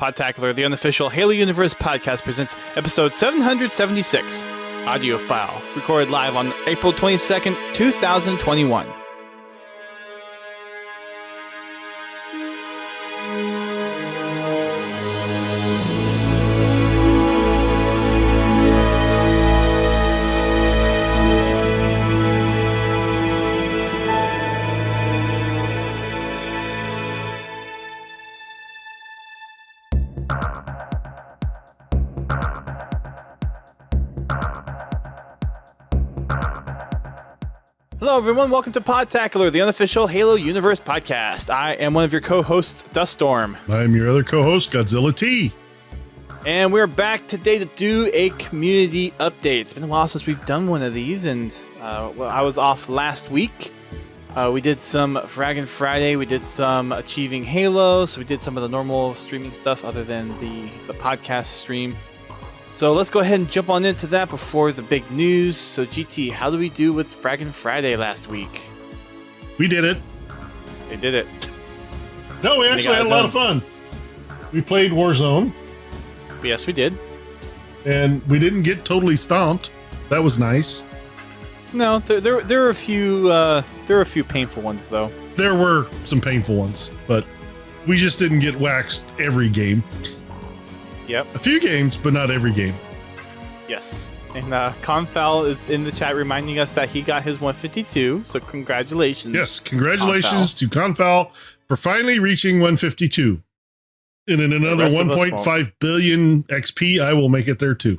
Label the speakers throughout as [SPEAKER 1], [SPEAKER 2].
[SPEAKER 1] Podtacular, the unofficial Halo Universe podcast, presents episode 776, Audiophile, recorded live on April 22nd, 2021. Hello everyone, welcome to Podtacular, the unofficial Halo Universe podcast. I am one of your co-hosts, Duststorm.
[SPEAKER 2] I'm your other co-host, Godzilla T.
[SPEAKER 1] And we're back today to do a community update. It's been a while since we've done one of these, and I was off last week. We did some Fraggin' Friday, we did some Achieving Halo, so we did some of the normal streaming stuff other than the podcast stream. So let's go ahead and jump on into that before the big news. So GT, how do we do with Fraggin' Friday last week?
[SPEAKER 2] We did it.
[SPEAKER 1] They did it.
[SPEAKER 2] No, we actually had a lot of fun. We played Warzone.
[SPEAKER 1] Yes, we did.
[SPEAKER 2] And we didn't get totally stomped. That was nice.
[SPEAKER 1] No, there were a few painful ones though.
[SPEAKER 2] There were some painful ones, but we just didn't get waxed every game.
[SPEAKER 1] Yep.
[SPEAKER 2] A few games, but not every game.
[SPEAKER 1] Yes. And Confal is in the chat reminding us that he got his 152, so congratulations.
[SPEAKER 2] Yes, congratulations to Confal for finally reaching 152. And in another 1.5 billion XP, I will make it there too.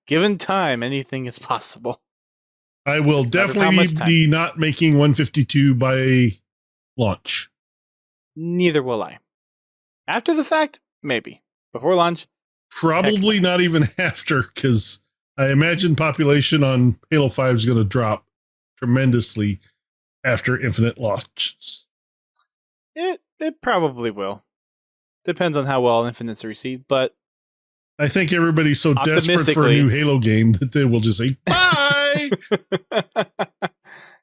[SPEAKER 1] Given time, anything is possible.
[SPEAKER 2] I will definitely be not making 152 by launch.
[SPEAKER 1] Neither will I. After the fact, maybe. Before launch,
[SPEAKER 2] probably not even after, because I imagine population on Halo 5 is going to drop tremendously after Infinite launches.
[SPEAKER 1] It probably will. Depends on how well Infinite's received, but
[SPEAKER 2] I think everybody's so desperate for a new Halo game that they will just say, bye!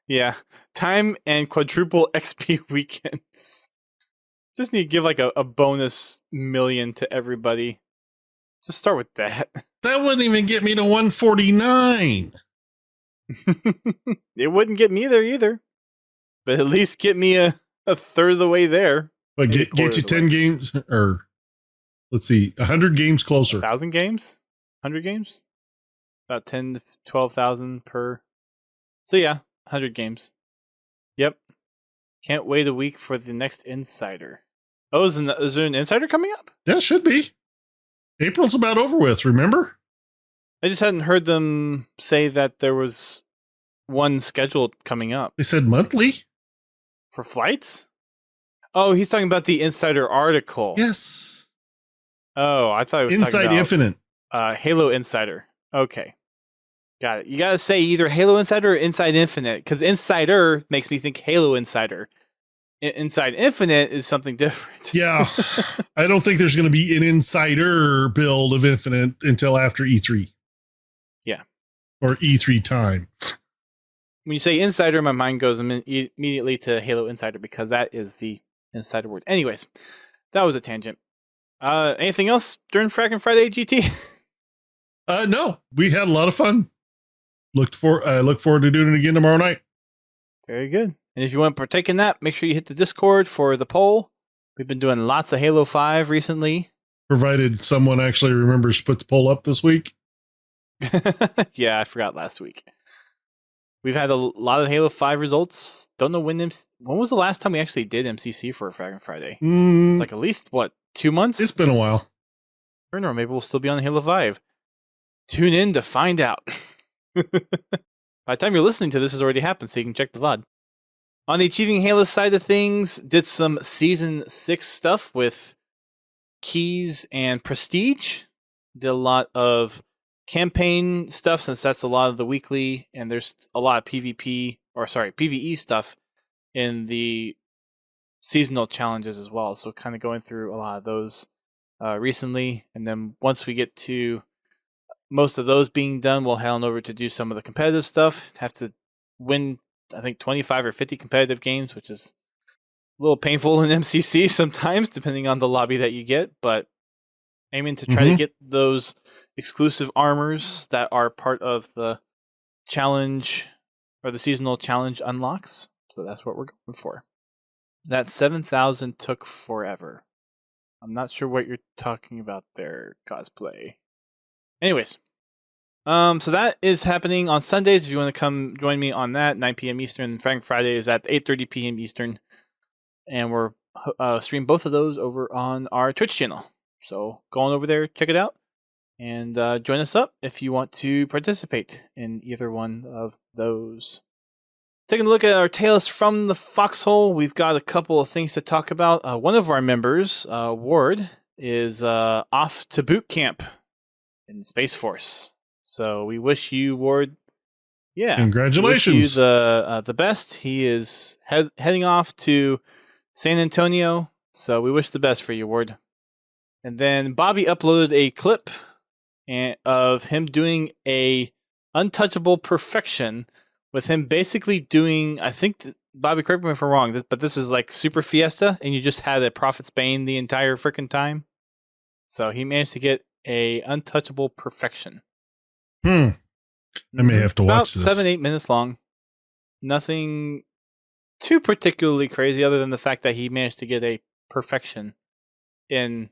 [SPEAKER 1] Yeah. Time and quadruple XP weekends. Just need to give like a bonus million to everybody. Just start with that.
[SPEAKER 2] That wouldn't even get me to 149.
[SPEAKER 1] It wouldn't get me there either. But at least get me a third of the way there.
[SPEAKER 2] But get you 10 games, or let's see, 100 games closer.
[SPEAKER 1] 1,000 games? 100 games? About 10 to 12,000 per. So yeah, 100 games. Yep. Can't wait a week for the next Insider. Oh, is there an Insider coming up?
[SPEAKER 2] Yeah, should be. April's about over with, remember?
[SPEAKER 1] I just hadn't heard them say that there was one scheduled coming up.
[SPEAKER 2] They said monthly?
[SPEAKER 1] For flights? Oh, he's talking about the Insider article.
[SPEAKER 2] Yes.
[SPEAKER 1] Oh, I thought it was
[SPEAKER 2] Inside
[SPEAKER 1] talking about
[SPEAKER 2] Infinite.
[SPEAKER 1] Halo Insider. Okay. Got it. You gotta say either Halo Insider or Inside Infinite, because Insider makes me think Halo Insider. Inside Infinite is something different.
[SPEAKER 2] Yeah. I don't think there's going to be an Insider build of Infinite until after E3.
[SPEAKER 1] Yeah.
[SPEAKER 2] Or E3 time.
[SPEAKER 1] When you say Insider, my mind goes immediately to Halo Insider, because that is the Insider word. Anyways, that was a tangent. Anything else during Fraggin' Friday, GT?
[SPEAKER 2] No. We had a lot of fun. I look forward to doing it again tomorrow night.
[SPEAKER 1] Very good. And if you want to partake in that, make sure you hit the Discord for the poll. We've been doing lots of Halo 5 recently.
[SPEAKER 2] Provided someone actually remembers to put the poll up this week.
[SPEAKER 1] Yeah, I forgot last week. We've had a lot of Halo 5 results. Don't know when was the last time we actually did MCC for Fraggin' Friday? It's like at least, 2 months?
[SPEAKER 2] It's been a while.
[SPEAKER 1] Or maybe we'll still be on Halo 5. Tune in to find out. By the time you're listening to this, has already happened, so you can check the VOD. On the Achieving Halo side of things, did some Season 6 stuff with keys and prestige. Did a lot of campaign stuff, since that's a lot of the weekly, and there's a lot of PvE stuff in the seasonal challenges as well. So kind of going through a lot of those recently. And then once we get to most of those being done, we'll head on over to do some of the competitive stuff. Have to win, I think, 25 or 50 competitive games, which is little painful in MCC sometimes, depending on the lobby that you get, but aiming to try to get those exclusive armors that are part of the challenge or the seasonal challenge unlocks. So that's what we're going for. That 7,000 took forever. I'm not sure what you're talking about there, cosplay. Anyways, so that is happening on Sundays. If you want to come join me on that, 9 p.m. Eastern. Frank Friday is at 8:30 p.m. Eastern. And we're stream both of those over on our Twitch channel. So go on over there, check it out, and join us up if you want to participate in either one of those. Taking a look at our Tales from the Foxhole, we've got a couple of things to talk about. One of our members, Ward, is off to boot camp in Space Force. So we wish you, Ward,
[SPEAKER 2] congratulations.
[SPEAKER 1] Wish you the best. He is heading off to San Antonio, so we wish the best for you, Ward. And then Bobby uploaded a clip of him doing a untouchable perfection with him basically doing, I think, Bobby, correct me if I'm wrong, but this is like Super Fiesta, and you just had a Prophet's Bane the entire freaking time. So he managed to get a untouchable perfection.
[SPEAKER 2] I may have to watch this.
[SPEAKER 1] About 7-8 minutes long. Nothing too particularly crazy other than the fact that he managed to get a perfection in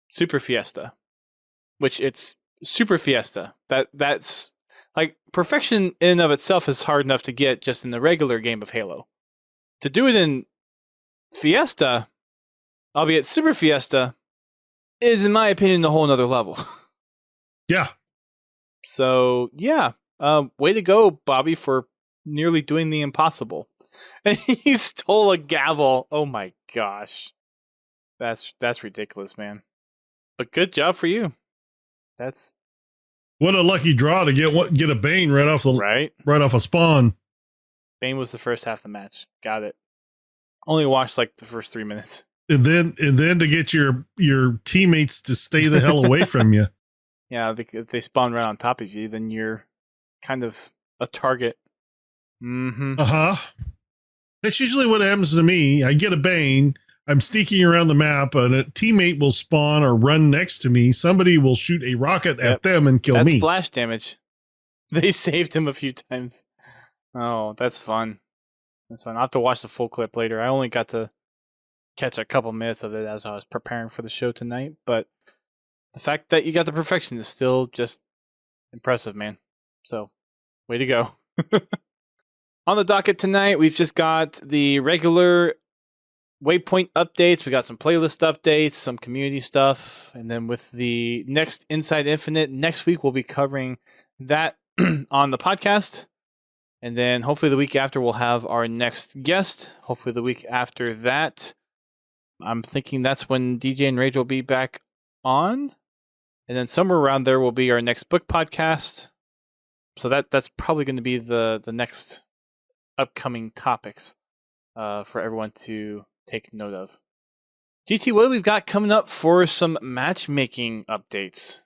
[SPEAKER 1] Super Fiesta, which it's Super Fiesta. That's like perfection in and of itself is hard enough to get just in the regular game of Halo. To do it in Fiesta, albeit Super Fiesta, is in my opinion a whole nother level.
[SPEAKER 2] Yeah.
[SPEAKER 1] So yeah, way to go, Bobby, for nearly doing the impossible. And he stole a gavel. Oh my gosh, that's ridiculous, man. But good job for you. That's
[SPEAKER 2] what a lucky draw to get a Bane right off a spawn.
[SPEAKER 1] Bane was the first half of the match. Got it. Only watched like the first 3 minutes.
[SPEAKER 2] And then to get your teammates to stay the hell away from you.
[SPEAKER 1] Yeah, if they spawn right on top of you, then you're kind of a target.
[SPEAKER 2] That's usually what happens to me. I get a Bane. I'm sneaking around the map, and a teammate will spawn or run next to me. Somebody will shoot a rocket at them and kill me.
[SPEAKER 1] That's splash damage. They saved him a few times. Oh, that's fun. That's fun. I'll have to watch the full clip later. I only got to catch a couple minutes of it as I was preparing for the show tonight, but the fact that you got the perfection is still just impressive, man. So, way to go. On the docket tonight, we've just got the regular Waypoint updates. We got some playlist updates, some community stuff, and then with the next Inside Infinite, next week we'll be covering that on the podcast. And then hopefully the week after we'll have our next guest. Hopefully the week after that, I'm thinking that's when DJ and Rage will be back on. And then somewhere around there will be our next book podcast. So that's probably going to be the next upcoming topics for everyone to take note of. GT, what do we've got coming up for some matchmaking updates?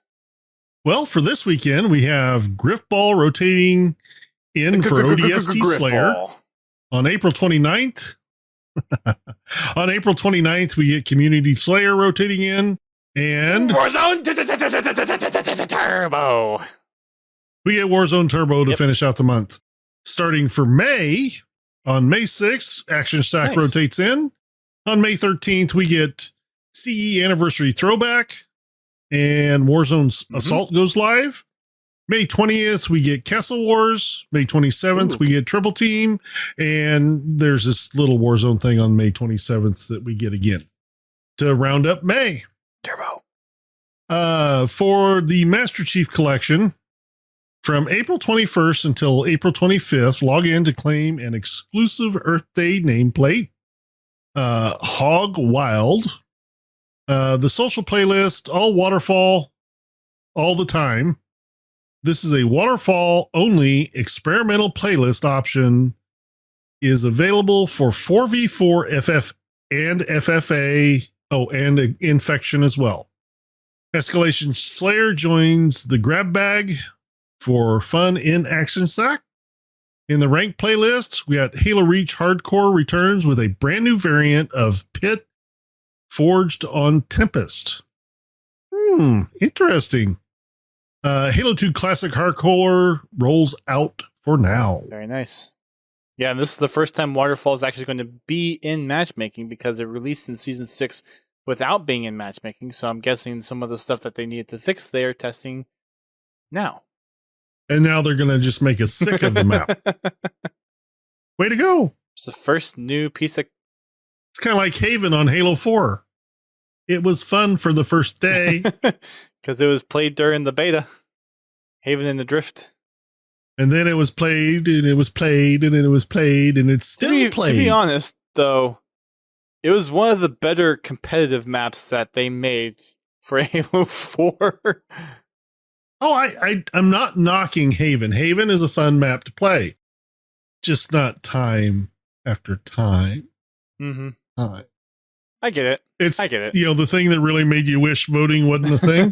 [SPEAKER 2] Well, for this weekend, we have Griffball rotating in for ODST Slayer on April 29th. On April 29th, we get Community Slayer rotating in, and
[SPEAKER 1] Warzone Turbo.
[SPEAKER 2] We get Warzone Turbo to finish out the month. Starting for May, on May 6th, Action Sack rotates in. On May 13th, we get CE Anniversary Throwback, and Warzone Assault goes live. May 20th, we get Castle Wars. May 27th, we get Triple Team. And there's this little Warzone thing on May 27th that we get again to round up May.
[SPEAKER 1] Turbo.
[SPEAKER 2] For the Master Chief Collection, from April 21st until April 25th, log in to claim an exclusive Earth Day nameplate. Hog Wild. The social playlist, all waterfall, all the time. This is a waterfall only experimental playlist option, is available for 4v4 FF and FFA. Oh, and Infection as well. Escalation Slayer joins the grab bag for fun in Action Sack. In the ranked playlist, we got Halo Reach Hardcore returns with a brand new variant of Pit forged on Tempest. Interesting. Halo 2 Classic Hardcore rolls out for now.
[SPEAKER 1] Very nice. Yeah, and this is the first time Waterfall is actually going to be in matchmaking because it released in Season 6 without being in matchmaking. So I'm guessing some of the stuff that they needed to fix, they are testing now.
[SPEAKER 2] And now they're going to just make us sick of the map. Way to go.
[SPEAKER 1] It's the first new piece of...
[SPEAKER 2] It's kind of like Haven on Halo 4. It was fun for the first day.
[SPEAKER 1] Because it was played during the beta. Haven in the Drift.
[SPEAKER 2] And then it was played, and it was played, and it was played, and it's still played.
[SPEAKER 1] To be honest, though, it was one of the better competitive maps that they made for Halo 4.
[SPEAKER 2] Oh, I'm not knocking Haven. Haven is a fun map to play. Just not time after time.
[SPEAKER 1] Mm-hmm.
[SPEAKER 2] Time.
[SPEAKER 1] I get it. I get it.
[SPEAKER 2] You know, the thing that really made you wish voting wasn't a thing.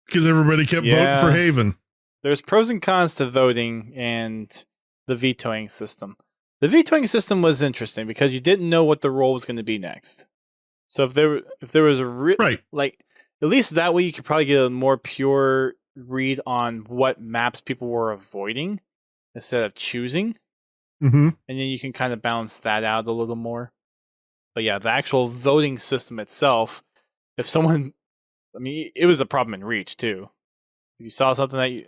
[SPEAKER 2] Because everybody kept voting for Haven.
[SPEAKER 1] There's pros and cons to voting and the vetoing system. The vetoing system was interesting because you didn't know what the role was going to be next. So if there was a
[SPEAKER 2] right,
[SPEAKER 1] like at least that way you could probably get a more pure read on what maps people were avoiding instead of choosing.
[SPEAKER 2] Mm-hmm.
[SPEAKER 1] And then you can kind of balance that out a little more. But yeah, the actual voting system itself, if someone, I mean, it was a problem in Reach too. If you saw something that you...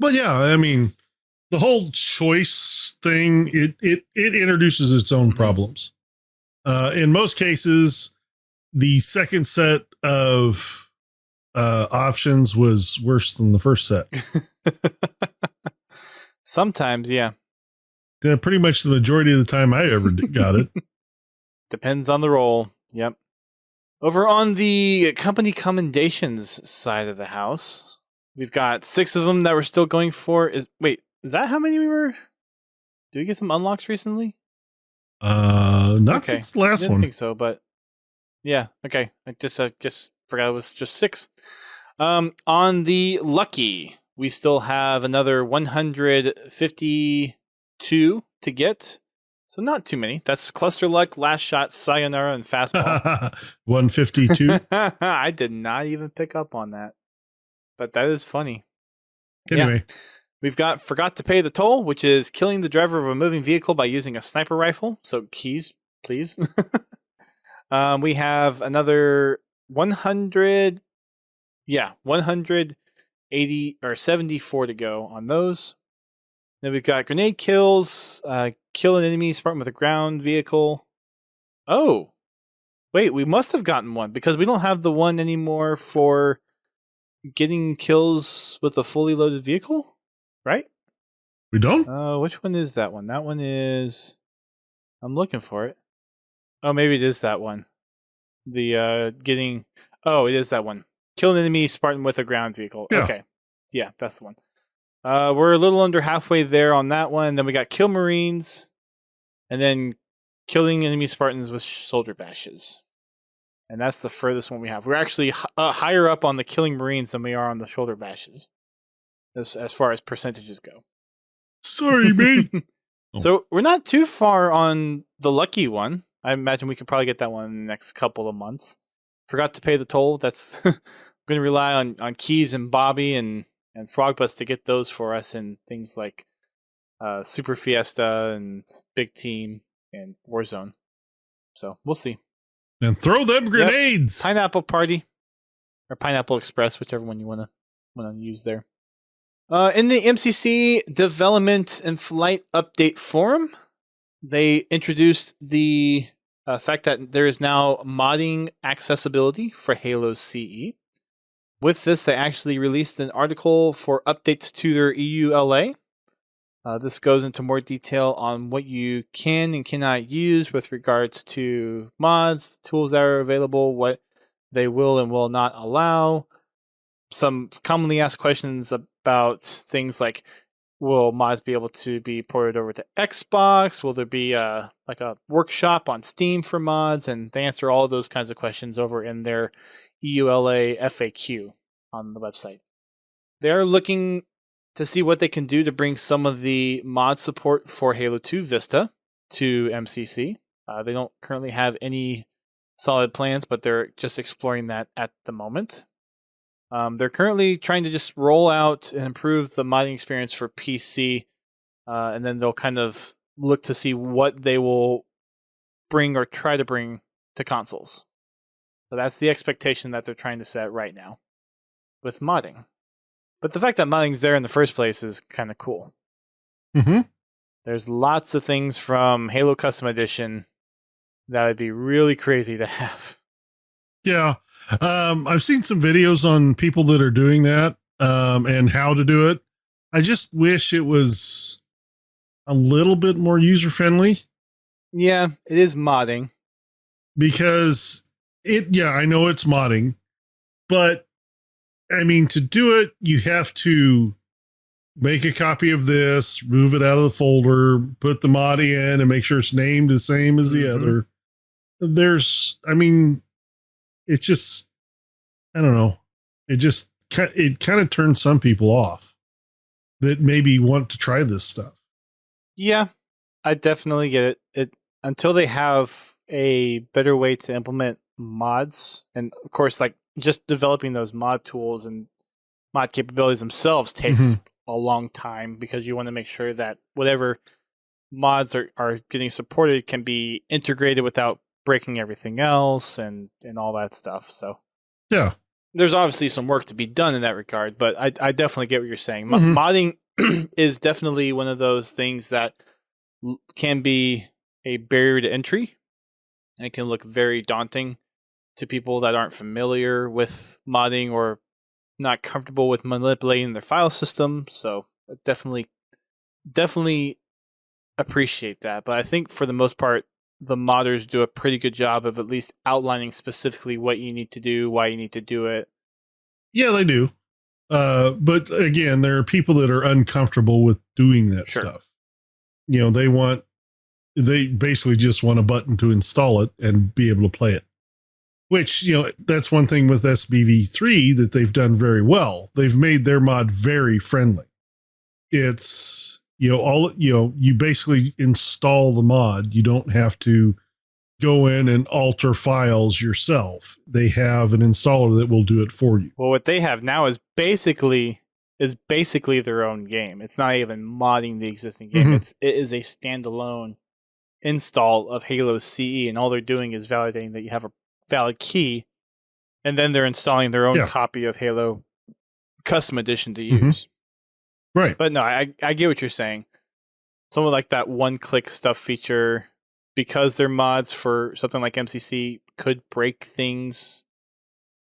[SPEAKER 2] Well, yeah, I mean, the whole choice thing, it introduces its own problems. In most cases, the second set of options was worse than the first set.
[SPEAKER 1] Sometimes, yeah.
[SPEAKER 2] Pretty much the majority of the time I ever got it.
[SPEAKER 1] Depends on the role. Yep. Over on the company commendations side of the house, we've got 6 of them that we're still going for. Is that how many we were? Did we get some unlocks recently?
[SPEAKER 2] Not since the last one.
[SPEAKER 1] I didn't think so, but yeah. Okay. I just forgot it was just 6. On the lucky, we still have another 152 to get. So not too many. That's Cluster Luck, Last Shot, Sayonara, and Fastball.
[SPEAKER 2] 152.
[SPEAKER 1] I did not even pick up on that. But that is funny.
[SPEAKER 2] Anyway.
[SPEAKER 1] Yeah. We've got Forgot to Pay the Toll, which is killing the driver of a moving vehicle by using a sniper rifle. So keys, please. We have another 100. Yeah, 180 or 74 to go on those. Then we've got grenade kills, kill an enemy Spartan with a ground vehicle. Oh, wait, we must have gotten one because we don't have the one anymore for getting kills with a fully loaded vehicle, right?
[SPEAKER 2] We don't?
[SPEAKER 1] Which one is that one? That one is... I'm looking for it. Oh, maybe it is that one. The getting... Oh, it is that one. Kill an enemy Spartan with a ground vehicle.
[SPEAKER 2] Yeah.
[SPEAKER 1] Okay. Yeah, that's the one. We're a little under halfway there on that one. Then we got Kill Marines, and then killing enemy Spartans with shoulder bashes. And that's the furthest one we have. We're actually higher up on the killing Marines than we are on the shoulder bashes, as far as percentages go.
[SPEAKER 2] Sorry, mate.
[SPEAKER 1] So we're not too far on the lucky one. I imagine we could probably get that one in the next couple of months. Forgot to pay the toll. That's going to rely on Keys and Bobby and Frogbus to get those for us in things like Super Fiesta and Big Team and Warzone. So we'll see.
[SPEAKER 2] And throw them grenades.
[SPEAKER 1] Yep. Pineapple Party or Pineapple Express, whichever one you want to use there. In the MCC Development and Flight Update Forum, they introduced the fact that there is now modding accessibility for Halo CE. With this, they actually released an article for updates to their EULA. This goes into more detail on what you can and cannot use with regards to mods, tools that are available, what they will and will not allow. Some commonly asked questions about things like, will mods be able to be ported over to Xbox? Will there be like a workshop on Steam for mods? And they answer all of those kinds of questions over in their EULA FAQ on the website. They're looking to see what they can do to bring some of the mod support for Halo 2 Vista to MCC. They don't currently have any solid plans, but they're just exploring that at the moment. They're currently trying to just roll out and improve the modding experience for PC, and then they'll kind of look to see what they will bring or try to bring to consoles. So that's the expectation that they're trying to set right now with modding. But the fact that modding's there in the first place is kind of cool.
[SPEAKER 2] Mm-hmm.
[SPEAKER 1] There's lots of things from Halo Custom Edition that would be really crazy to have.
[SPEAKER 2] Yeah. I've seen some videos on people that are doing that and how to do it. I just wish it was a little bit more user-friendly.
[SPEAKER 1] Yeah, it is modding.
[SPEAKER 2] Because I know it's modding, but I mean, to do it, you have to make a copy of this, move it out of the folder, put the mod in, and make sure it's named the same as the other. It's just, I don't know. It kind of turns some people off that maybe want to try this stuff.
[SPEAKER 1] Yeah, I definitely get it. Until they have a better way to implement mods, and of course, like just developing those mod tools and mod capabilities themselves takes a long time, because you want to make sure that whatever mods are getting supported can be integrated without breaking everything else and all that stuff. So
[SPEAKER 2] yeah,
[SPEAKER 1] there's obviously some work to be done in that regard, but I definitely get what you're saying. Modding is definitely one of those things that can be a barrier to entry, and it can look very daunting to people that aren't familiar with modding or not comfortable with manipulating their file system. So I definitely appreciate that. But I think for the most part, the modders do a pretty good job of at least outlining specifically what you need to do, why you need to do it.
[SPEAKER 2] Yeah, they do. But again, there are people that are uncomfortable with doing that stuff. You know, they basically just want a button to install it and be able to play it. Which, you know, that's one thing with SBV3 that they've done very well. They've made their mod very friendly. It's, you basically install the mod. You don't have to go in and alter files yourself. They have an installer that will do it for you.
[SPEAKER 1] Well, what they have now is basically their own game. It's not even modding the existing game. It is a standalone install of Halo CE, and all they're doing is validating that you have a valid key, and then they're installing their own copy of Halo Custom Edition to use.
[SPEAKER 2] Right.
[SPEAKER 1] But no, I get what you're saying. Something like that one-click stuff feature, because they're mods for something like MCC, could break things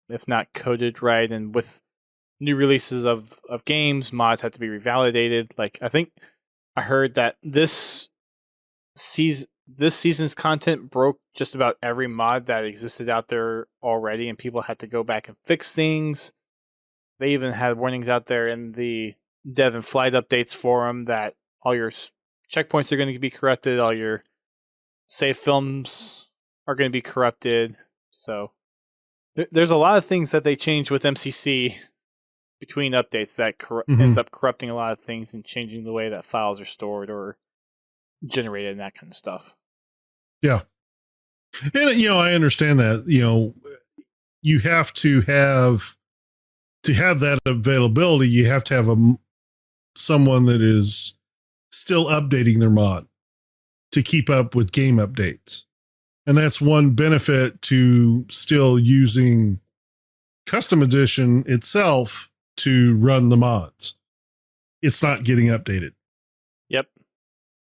[SPEAKER 1] if not coded right. And with new releases of games, mods have to be revalidated. Like, I think I heard that this season's content broke just about every mod that existed out there already, and people had to go back and fix things. They even had warnings out there in the dev and flight updates forum that all your checkpoints are going to be corrupted, all your save films are going to be corrupted. So there's a lot of things that they changed with MCC between updates that ends up corrupting a lot of things and changing the way that files are stored or generated and that kind of stuff.
[SPEAKER 2] Yeah. And, I understand that, you have to have that availability. You have to have someone that is still updating their mod to keep up with game updates. And that's one benefit to still using Custom Edition itself to run the mods. It's not getting updated.
[SPEAKER 1] Yep.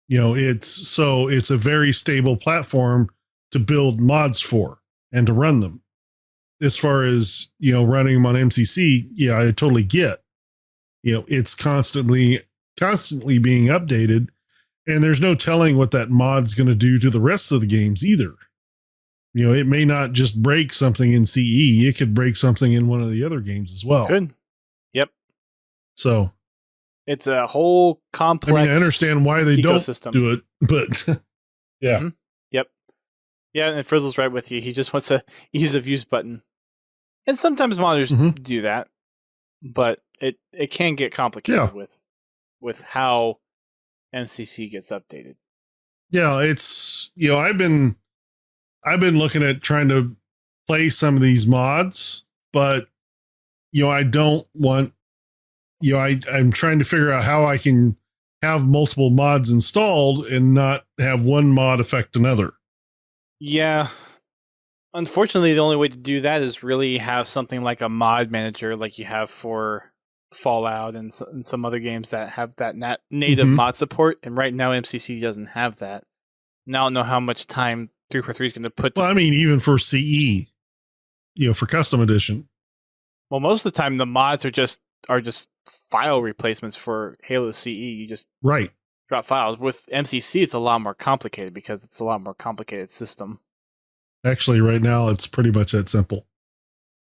[SPEAKER 2] It's a very stable platform to build mods for and to run them. As far as, running them on MCC, yeah, I totally get. It's constantly being updated, and there's no telling what that mod's going to do to the rest of the games either. It may not just break something in CE. It could break something in one of the other games as well.
[SPEAKER 1] Good. Yep.
[SPEAKER 2] So
[SPEAKER 1] it's a whole complex.
[SPEAKER 2] I understand why they
[SPEAKER 1] ecosystem.
[SPEAKER 2] Don't do it, but yeah.
[SPEAKER 1] Mm-hmm. Yep. Yeah, and Frizzle's right with you. He just wants a ease of use button. And sometimes modders do that, but it can get complicated with with how MCC gets updated.
[SPEAKER 2] Yeah, it's I've been looking at trying to play some of these mods, but I don't want I'm trying to figure out how I can have multiple mods installed and not have one mod affect another.
[SPEAKER 1] Yeah. Unfortunately, the only way to do that is really have something like a mod manager like you have for Fallout and some other games that have that native mod support. And right now, MCC doesn't have that. Now I don't know how much time 343 is going to put.
[SPEAKER 2] Well, I mean, even for CE, for custom edition.
[SPEAKER 1] Well, most of the time, the mods are just file replacements for Halo CE. You just drop files. With MCC, it's a lot more complicated because it's a lot more complicated system.
[SPEAKER 2] Actually, right now, it's pretty much that simple.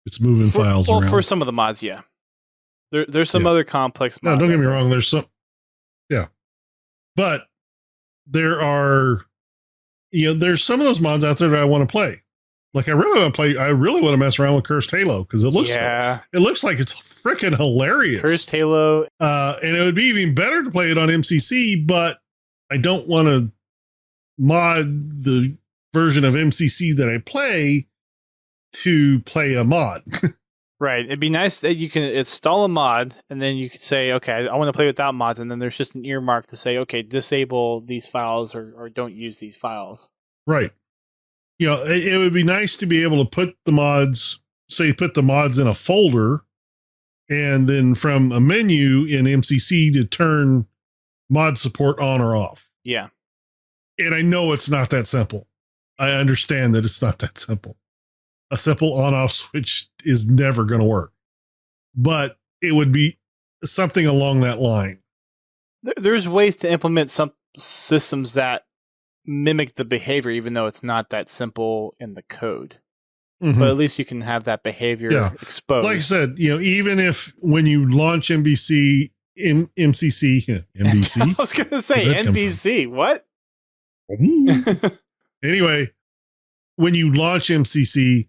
[SPEAKER 2] It's moving files around.
[SPEAKER 1] For some of the mods, yeah. There's some other complex mods.
[SPEAKER 2] No, don't get me wrong. There's some. Yeah. But there are, there's some of those mods out there that I want to play. Like I really want to mess around with Cursed Halo because it looks like it's freaking hilarious.
[SPEAKER 1] Cursed Halo.
[SPEAKER 2] And it would be even better to play it on MCC, but I don't want to mod the version of MCC that I play to play a mod.
[SPEAKER 1] Right. It'd be nice that you can install a mod and then you could say, okay, I want to play without mods. And then there's just an earmark to say, okay, disable these files or don't use these files.
[SPEAKER 2] Right. It would be nice to be able to put the mods in a folder and then from a menu in MCC to turn mod support on or off.
[SPEAKER 1] Yeah.
[SPEAKER 2] And I know it's not that simple. I understand that it's not that simple. A simple on-off switch is never going to work. But it would be something along that line.
[SPEAKER 1] There's ways to implement some systems that mimic the behavior, even though it's not that simple in the code. Mm-hmm. But at least you can have that behavior exposed.
[SPEAKER 2] Like I said, even if when you launch MCC,
[SPEAKER 1] I was going to say NBC. What?
[SPEAKER 2] Anyway, when you launch MCC,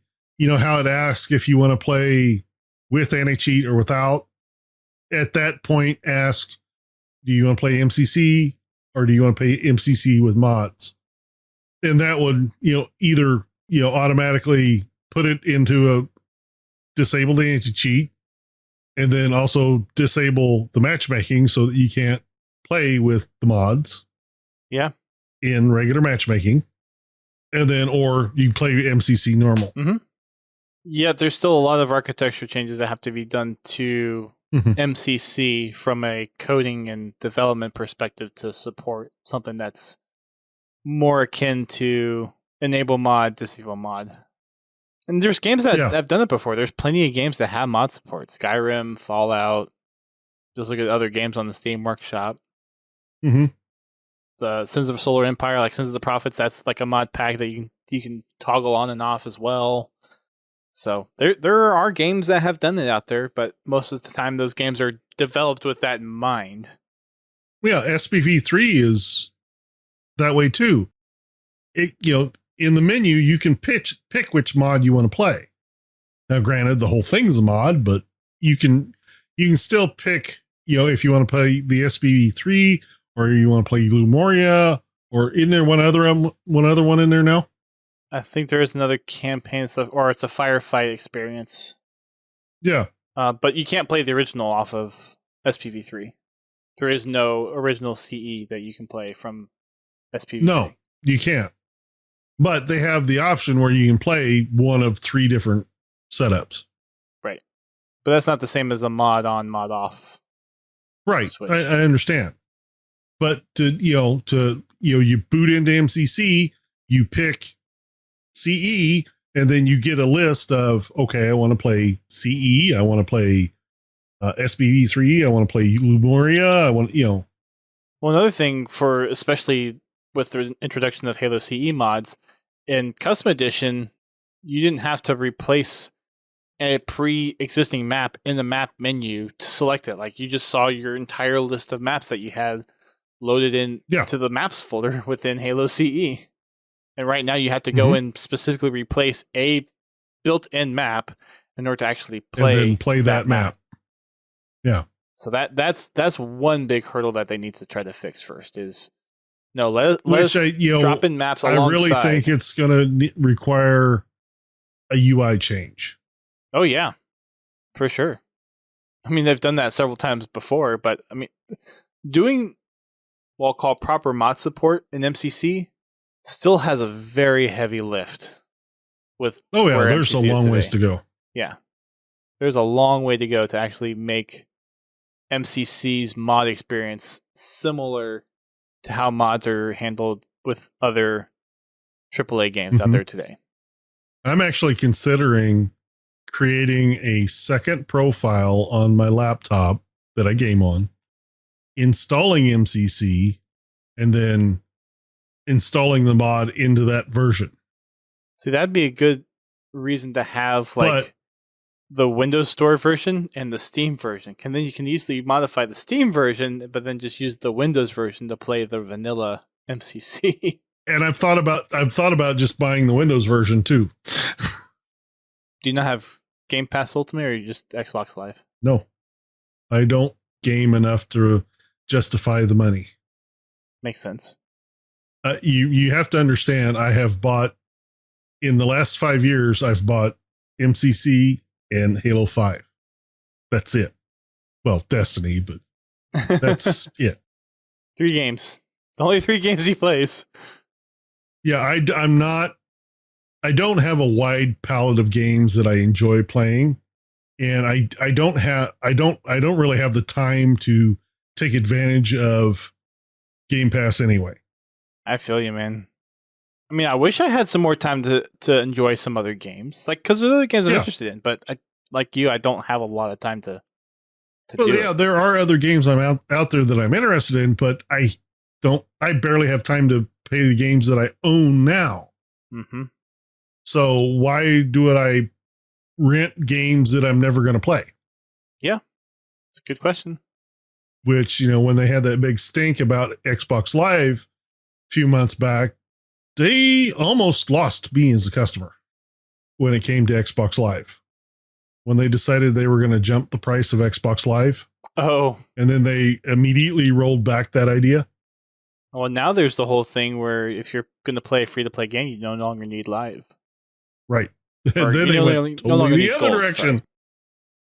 [SPEAKER 2] how it asks if you want to play with anti-cheat or without. At that point, ask, do you want to play MCC or do you want to play MCC with mods? And that would, either, automatically put it into a disable the anti-cheat and then also disable the matchmaking so that you can't play with the mods.
[SPEAKER 1] Yeah.
[SPEAKER 2] In regular matchmaking. And then, or you play MCC normal.
[SPEAKER 1] Mm-hmm. Yeah, there's still a lot of architecture changes that have to be done to MCC from a coding and development perspective to support something that's more akin to enable mod, disable mod. And there's games that have done it before. There's plenty of games that have mod support. Skyrim, Fallout. Just look at other games on the Steam Workshop.
[SPEAKER 2] Mm-hmm.
[SPEAKER 1] The Sins of Solar Empire, like Sins of the Prophets, that's like a mod pack that you can toggle on and off as well. So there are games that have done it out there, but most of the time those games are developed with that in mind.
[SPEAKER 2] Yeah, SPV3 is that way too. In the menu you can pick which mod you want to play. Now, granted, the whole thing's a mod, but you can still pick. If you want to play the SPV3 or you want to play Lumoria, or isn't there one other one in there now?
[SPEAKER 1] I think there is another campaign stuff, or it's a firefight experience.
[SPEAKER 2] Yeah.
[SPEAKER 1] But you can't play the original off of SPV3. There is no original CE that you can play from SPV3.
[SPEAKER 2] No, you can't. But they have the option where you can play one of 3 different setups.
[SPEAKER 1] Right. But that's not the same as a mod on, mod off.
[SPEAKER 2] Right. I understand. But you boot into MCC, you pick CE, and then you get a list of, okay, I want to play CE, I want to play SPV3, I want to play Lumoria,
[SPEAKER 1] Well, another thing for, especially with the introduction of Halo CE mods, in Custom Edition, you didn't have to replace a pre-existing map in the map menu to select it. Like, you just saw your entire list of maps that you had loaded in to the maps folder within Halo CE. And right now you have to go and specifically replace a built-in map in order to actually play
[SPEAKER 2] that map. Yeah.
[SPEAKER 1] So that's one big hurdle that they need to try to fix first is no, let
[SPEAKER 2] Which
[SPEAKER 1] us drop in maps alongside.
[SPEAKER 2] I really think it's going to require a UI change.
[SPEAKER 1] Oh yeah, for sure. I mean, they've done that several times before, but I mean, doing what I'll call proper mod support in MCC still has a very heavy lift. With
[SPEAKER 2] there's a long ways to go.
[SPEAKER 1] Yeah, there's a long way to go to actually make MCC's mod experience similar to how mods are handled with other AAA games out there today.
[SPEAKER 2] I'm actually considering creating a second profile on my laptop that I game on, installing MCC, and then installing the mod into that version.
[SPEAKER 1] See, that'd be a good reason to have the Windows Store version and the Steam version. And then you can easily modify the Steam version, but then just use the Windows version to play the vanilla MCC.
[SPEAKER 2] And I've thought about just buying the Windows version too.
[SPEAKER 1] Do you not have Game Pass Ultimate, or just Xbox Live?
[SPEAKER 2] No, I don't game enough to justify the money.
[SPEAKER 1] Makes sense.
[SPEAKER 2] You have to understand, I have bought, in the last 5 years, I've bought MCC and Halo 5. That's it. Well, Destiny, but that's it.
[SPEAKER 1] 3 games. The only 3 games he plays.
[SPEAKER 2] Yeah, I don't have a wide palette of games that I enjoy playing, and I don't really have the time to take advantage of Game Pass anyway.
[SPEAKER 1] I feel you, man. I mean, I wish I had some more time to enjoy some other games, because there's other games I'm interested in. But I don't have a lot of time to.
[SPEAKER 2] There are other games I'm out there that I'm interested in, but I barely have time to pay the games that I own now.
[SPEAKER 1] Mm-hmm.
[SPEAKER 2] So why do I rent games that I'm never going to play?
[SPEAKER 1] Yeah, it's a good question.
[SPEAKER 2] Which, when they had that big stink about Xbox Live a few months back, they almost lost me as a customer when it came to Xbox Live. When they decided they were going to jump the price of Xbox Live.
[SPEAKER 1] Oh.
[SPEAKER 2] And then they immediately rolled back that idea.
[SPEAKER 1] Well, now there's the whole thing where if you're going to play a free-to-play game, you no longer need Live.
[SPEAKER 2] Right. And then they went totally the other direction.
[SPEAKER 1] Sorry.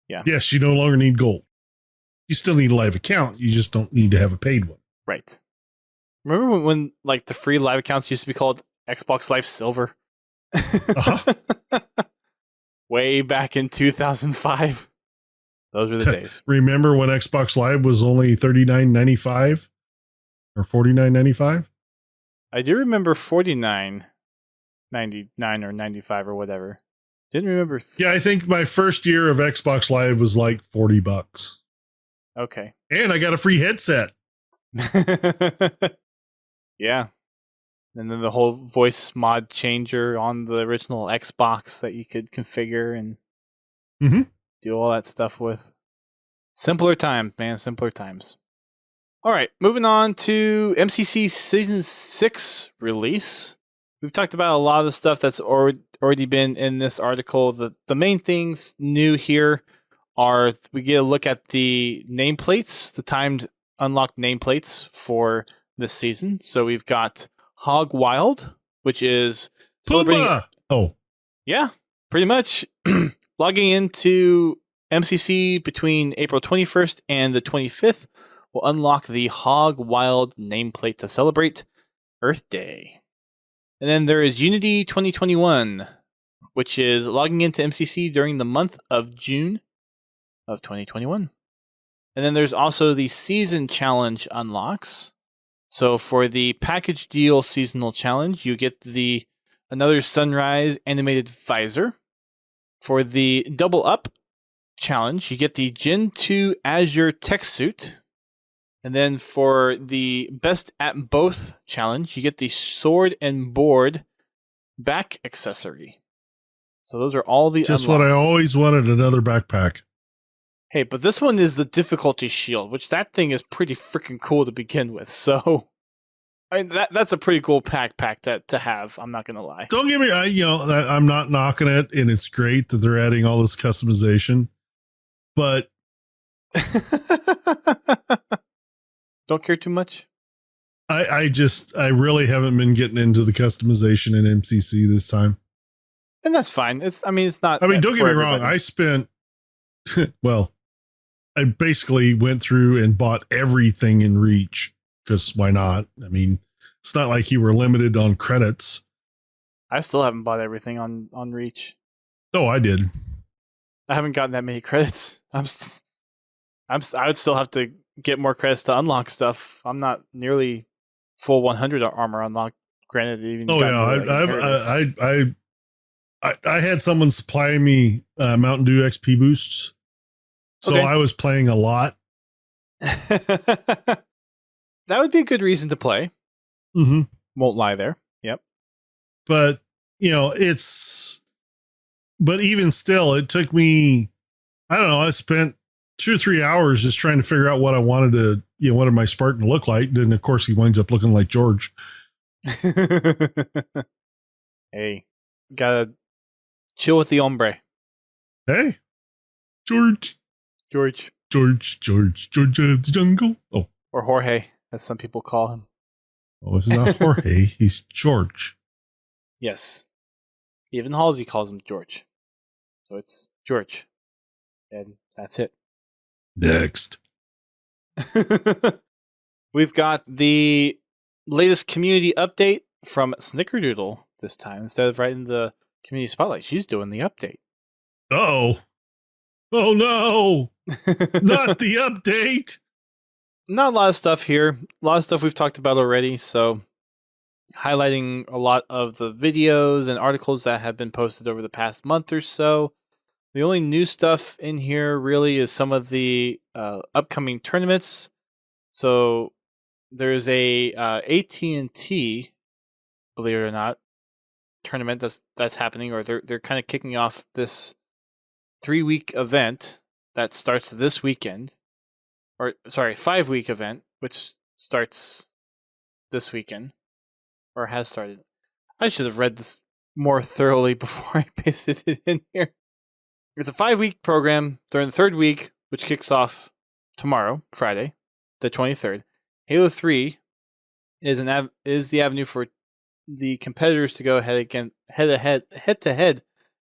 [SPEAKER 1] Yeah.
[SPEAKER 2] Yes, you no longer need gold. You still need a live account. You just don't need to have a paid one.
[SPEAKER 1] Right. Remember when the free live accounts used to be called Xbox Live Silver? Uh-huh. Way back in 2005. Those were the days.
[SPEAKER 2] Remember when Xbox Live was only $39.95 or $49.95?
[SPEAKER 1] I do remember $49.99 or 95 or whatever. Didn't remember.
[SPEAKER 2] Yeah, I think my first year of Xbox Live was like $40.
[SPEAKER 1] Okay.
[SPEAKER 2] And I got a free headset.
[SPEAKER 1] Yeah. And then the whole voice mod changer on the original Xbox that you could configure and do all that stuff with. Simpler times, man. Simpler times. All right. Moving on to MCC Season 6 release. We've talked about a lot of the stuff that's already been in this article. The main things new here are we get a look at the nameplates, the timed unlocked nameplates for this season. So we've got Hog Wild, which is
[SPEAKER 2] Pumbaa! Oh.
[SPEAKER 1] Yeah, pretty much. Logging into MCC between April 21st and the 25th will unlock the Hog Wild nameplate to celebrate Earth Day. And then there is Unity 2021, which is logging into MCC during the month of June of 2021. And then there's also the Season Challenge unlocks. So for the package deal seasonal challenge, you get another Sunrise animated visor. For the Double Up challenge, you get the Gen 2 Azure tech suit. And then for the Best at Both challenge, you get the Sword and Board back accessory. So those are all the
[SPEAKER 2] just
[SPEAKER 1] unlocks.
[SPEAKER 2] What I always wanted, another backpack.
[SPEAKER 1] Hey, but this one is the difficulty shield, which that thing is pretty freaking cool to begin with. So, I mean, that's a pretty cool pack to have. I'm not gonna lie.
[SPEAKER 2] Don't get me, I'm not knocking it, and it's great that they're adding all this customization. But
[SPEAKER 1] Don't care too much.
[SPEAKER 2] I really haven't been getting into the customization in MCC this time.
[SPEAKER 1] And that's fine. It's not.
[SPEAKER 2] I mean, don't get me
[SPEAKER 1] for
[SPEAKER 2] wrong.
[SPEAKER 1] everybody.
[SPEAKER 2] I spent, well, I basically went through and bought everything in Reach because why not? I mean, it's not like you were limited on credits.
[SPEAKER 1] I still haven't bought everything on Reach.
[SPEAKER 2] Oh, I did.
[SPEAKER 1] I haven't gotten that many credits. I would still have to get more credits to unlock stuff. I'm not nearly full 100 armor unlocked. Granted, it even
[SPEAKER 2] Oh yeah, I had someone supply me Mountain Dew XP boosts, so
[SPEAKER 1] Okay.
[SPEAKER 2] I was playing a lot.
[SPEAKER 1] That would be a good reason to play.
[SPEAKER 2] Mm-hmm.
[SPEAKER 1] Won't lie there. Yep.
[SPEAKER 2] But but even still, it took me, I don't know, I spent 2 or 3 hours just trying to figure out what I wanted to, what did my Spartan look like? Then of course he winds up looking like George.
[SPEAKER 1] Hey, gotta chill with the hombre.
[SPEAKER 2] Hey, George of the jungle. Oh,
[SPEAKER 1] Or Jorge, as some people call him.
[SPEAKER 2] oh, it's not Jorge. He's George.
[SPEAKER 1] Yes. Even Halsey calls him George. So it's George. And that's it.
[SPEAKER 2] Next.
[SPEAKER 1] We've got the latest community update from Snickerdoodle this time. Instead of writing the community spotlight, she's doing the update.
[SPEAKER 2] Oh no, not the update.
[SPEAKER 1] Not a lot of stuff here. A lot of stuff we've talked about already. So highlighting a lot of the videos and articles that have been posted over the past month or so. The only new stuff in here really is some of the upcoming tournaments. So there's a AT&T, believe it or not, tournament that's happening, or they're kind of kicking off this 3-week event that starts this weekend, or sorry, 5-week event which starts this weekend, or has started. I should have read this more thoroughly before I pasted it in here. It's a 5-week program during the 3rd week, which kicks off tomorrow, Friday, the 23rd. Halo 3 is the avenue for the competitors to go head to head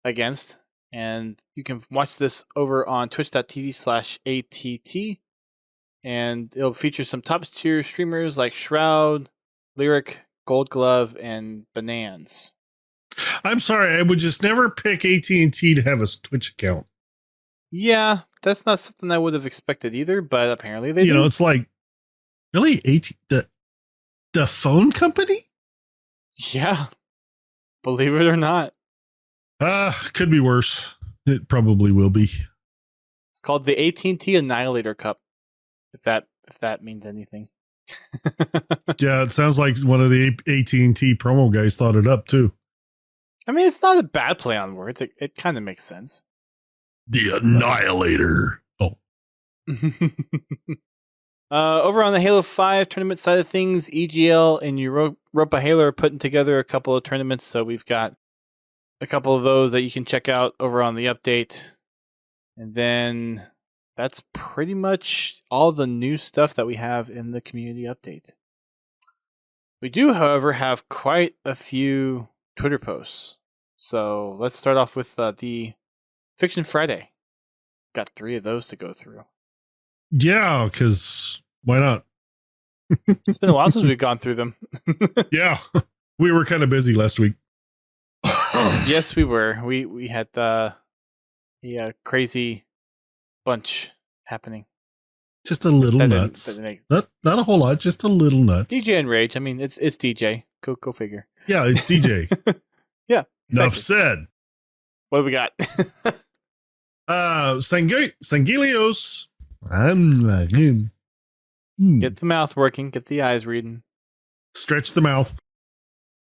[SPEAKER 1] against, and you can watch this over on twitch.tv/ATT, and it'll feature some top tier streamers like Shroud, Lyric, Gold Glove, and Banans.
[SPEAKER 2] I'm sorry, I would just never pick AT&T to have a Twitch account.
[SPEAKER 1] Yeah, that's not something I would have expected either, but apparently they do.
[SPEAKER 2] It's like, really? The phone company?
[SPEAKER 1] Yeah, believe it or not.
[SPEAKER 2] Could be worse. It probably will be.
[SPEAKER 1] It's called the AT&T Annihilator Cup, if that means anything.
[SPEAKER 2] Yeah, it sounds like one of the AT&T promo guys thought it up too.
[SPEAKER 1] I mean, it's not a bad play on words. It kind of makes sense.
[SPEAKER 2] The Annihilator. Oh.
[SPEAKER 1] Over on the Halo 5 tournament side of things, EGL and Europa Halo are putting together a couple of tournaments, so we've got a couple of those that you can check out over on the update. And then that's pretty much all the new stuff that we have in the community update. We do, however, have quite a few Twitter posts. So let's start off with the Fiction Friday. Got 3 of those to go through.
[SPEAKER 2] Yeah, because why not?
[SPEAKER 1] It's been a while since we've gone through them.
[SPEAKER 2] Yeah, we were kind of busy last week.
[SPEAKER 1] Yes, we were. We had the crazy bunch happening.
[SPEAKER 2] Just a little nuts. Not a whole lot, just a little nuts.
[SPEAKER 1] DJ and Rage. I mean, it's DJ. Go figure.
[SPEAKER 2] Yeah, it's DJ.
[SPEAKER 1] Yeah. Exactly.
[SPEAKER 2] Enough said.
[SPEAKER 1] What do we got?
[SPEAKER 2] Sangelios.
[SPEAKER 1] Get the mouth working. Get the eyes reading.
[SPEAKER 2] Stretch the mouth.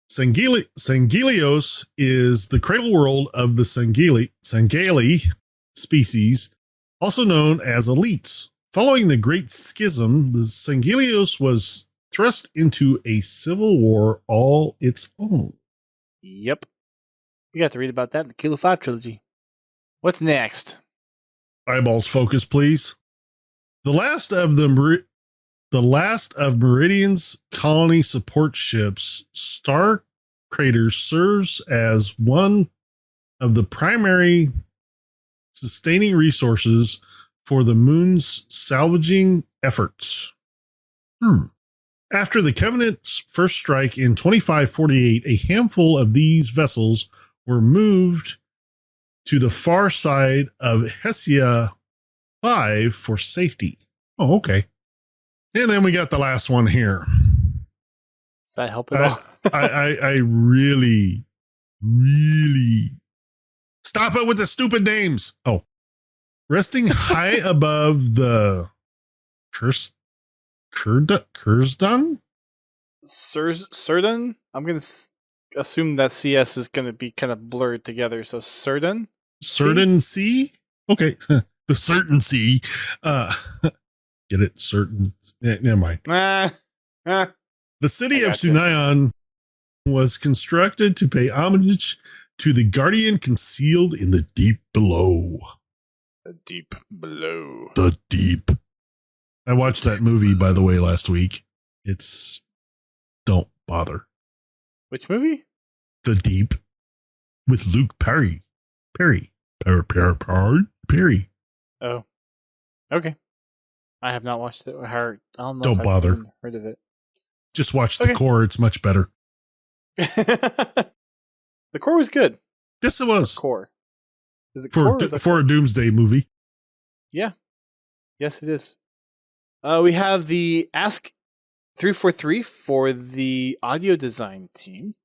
[SPEAKER 2] Sangelios is the cradle world of the Sangeli species, also known as elites. Following the Great Schism, the Sangelios was thrust into a civil war all its own.
[SPEAKER 1] Yep. We got to read about that in the Kilo 5 trilogy. What's next?
[SPEAKER 2] Eyeballs focus, please. The last of Meridian's colony support ships, Star Crater serves as one of the primary sustaining resources for the moon's salvaging efforts. After the Covenant's first strike in 2548, a handful of these vessels were moved to the far side of Hessia 5 for safety. Oh, okay. And then we got the last one here.
[SPEAKER 1] Does that help at all?
[SPEAKER 2] I really stop it with the stupid names. Oh, resting high above the Kursdun?
[SPEAKER 1] Surdun? I'm going to assume that CS is going to be kind of blurred together. So Surdun?
[SPEAKER 2] Certain Sea? Okay. The Certain Sea. Get it? Certain. Never mind. The city of Sunayon was constructed to pay homage to the guardian concealed in the deep below.
[SPEAKER 1] The deep below.
[SPEAKER 2] The deep. I watched that movie, by the way, last week. It's don't bother.
[SPEAKER 1] Which movie?
[SPEAKER 2] The Deep with Luke Perry. Perry.
[SPEAKER 1] Oh, okay. I have not watched it. I don't know.
[SPEAKER 2] Don't bother.
[SPEAKER 1] I've heard of it.
[SPEAKER 2] Just watch The Core. It's much better.
[SPEAKER 1] The Core was good.
[SPEAKER 2] Yes, it was.
[SPEAKER 1] The Core. Is it
[SPEAKER 2] for a Doomsday movie?
[SPEAKER 1] Yeah. Yes, it is. We have the Ask 343 for the audio design team.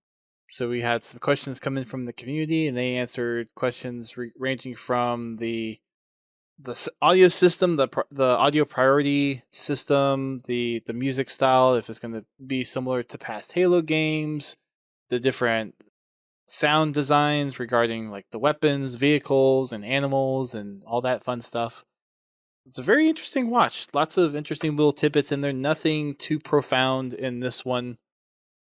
[SPEAKER 1] So we had some questions come in from the community, and they answered questions ranging from the audio system, the audio priority system, the music style, if it's going to be similar to past Halo games, the different sound designs regarding like the weapons, vehicles, and animals, and all that fun stuff. It's a very interesting watch. Lots of interesting little tidbits in there. Nothing too profound in this one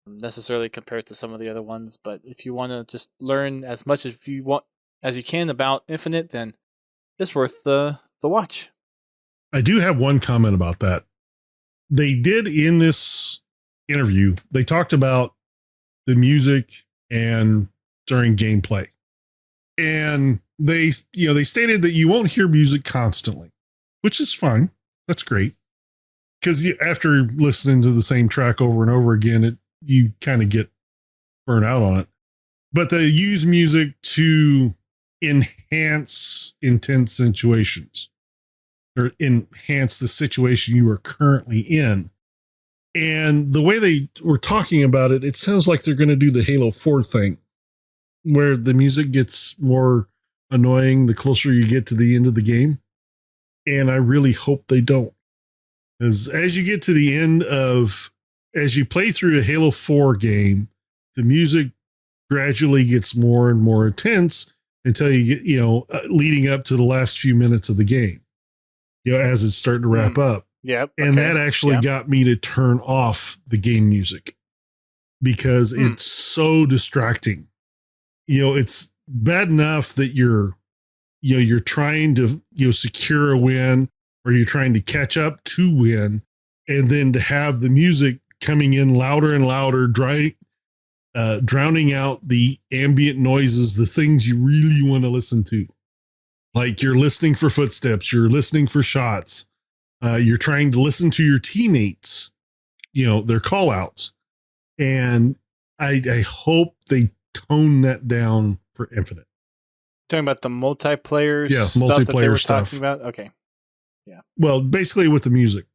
[SPEAKER 1] necessarily compared to some of the other ones, but if you want to just learn as much as you can about Infinite, then it's worth the watch.
[SPEAKER 2] I do have one comment about that. They did in this interview, they talked about the music and during gameplay. And they stated that you won't hear music constantly, which is fine. That's great. Because after listening to the same track over and over again, you kind of get burnt out on it. But they use music to enhance intense situations or enhance the situation you are currently in. And the way they were talking about it, it sounds like they're going to do the Halo 4 thing where the music gets more annoying the closer you get to the end of the game. And I really hope they don't. As you get to the end as you play through a Halo 4 game, the music gradually gets more and more intense until you get, leading up to the last few minutes of the game, as it's starting to wrap up.
[SPEAKER 1] Yep.
[SPEAKER 2] And that actually got me to turn off the game music because it's so distracting. It's bad enough that you're trying to, secure a win or you're trying to catch up to win. And then to have the music coming in louder and louder, drowning out the ambient noises, the things you really want to listen to. Like you're listening for footsteps, you're listening for shots, you're trying to listen to your teammates, their call outs. And I hope they tone that down for Infinite.
[SPEAKER 1] Talking about the multiplayer
[SPEAKER 2] multiplayer stuff.
[SPEAKER 1] Talking about? Okay. Yeah.
[SPEAKER 2] Well, basically with the music.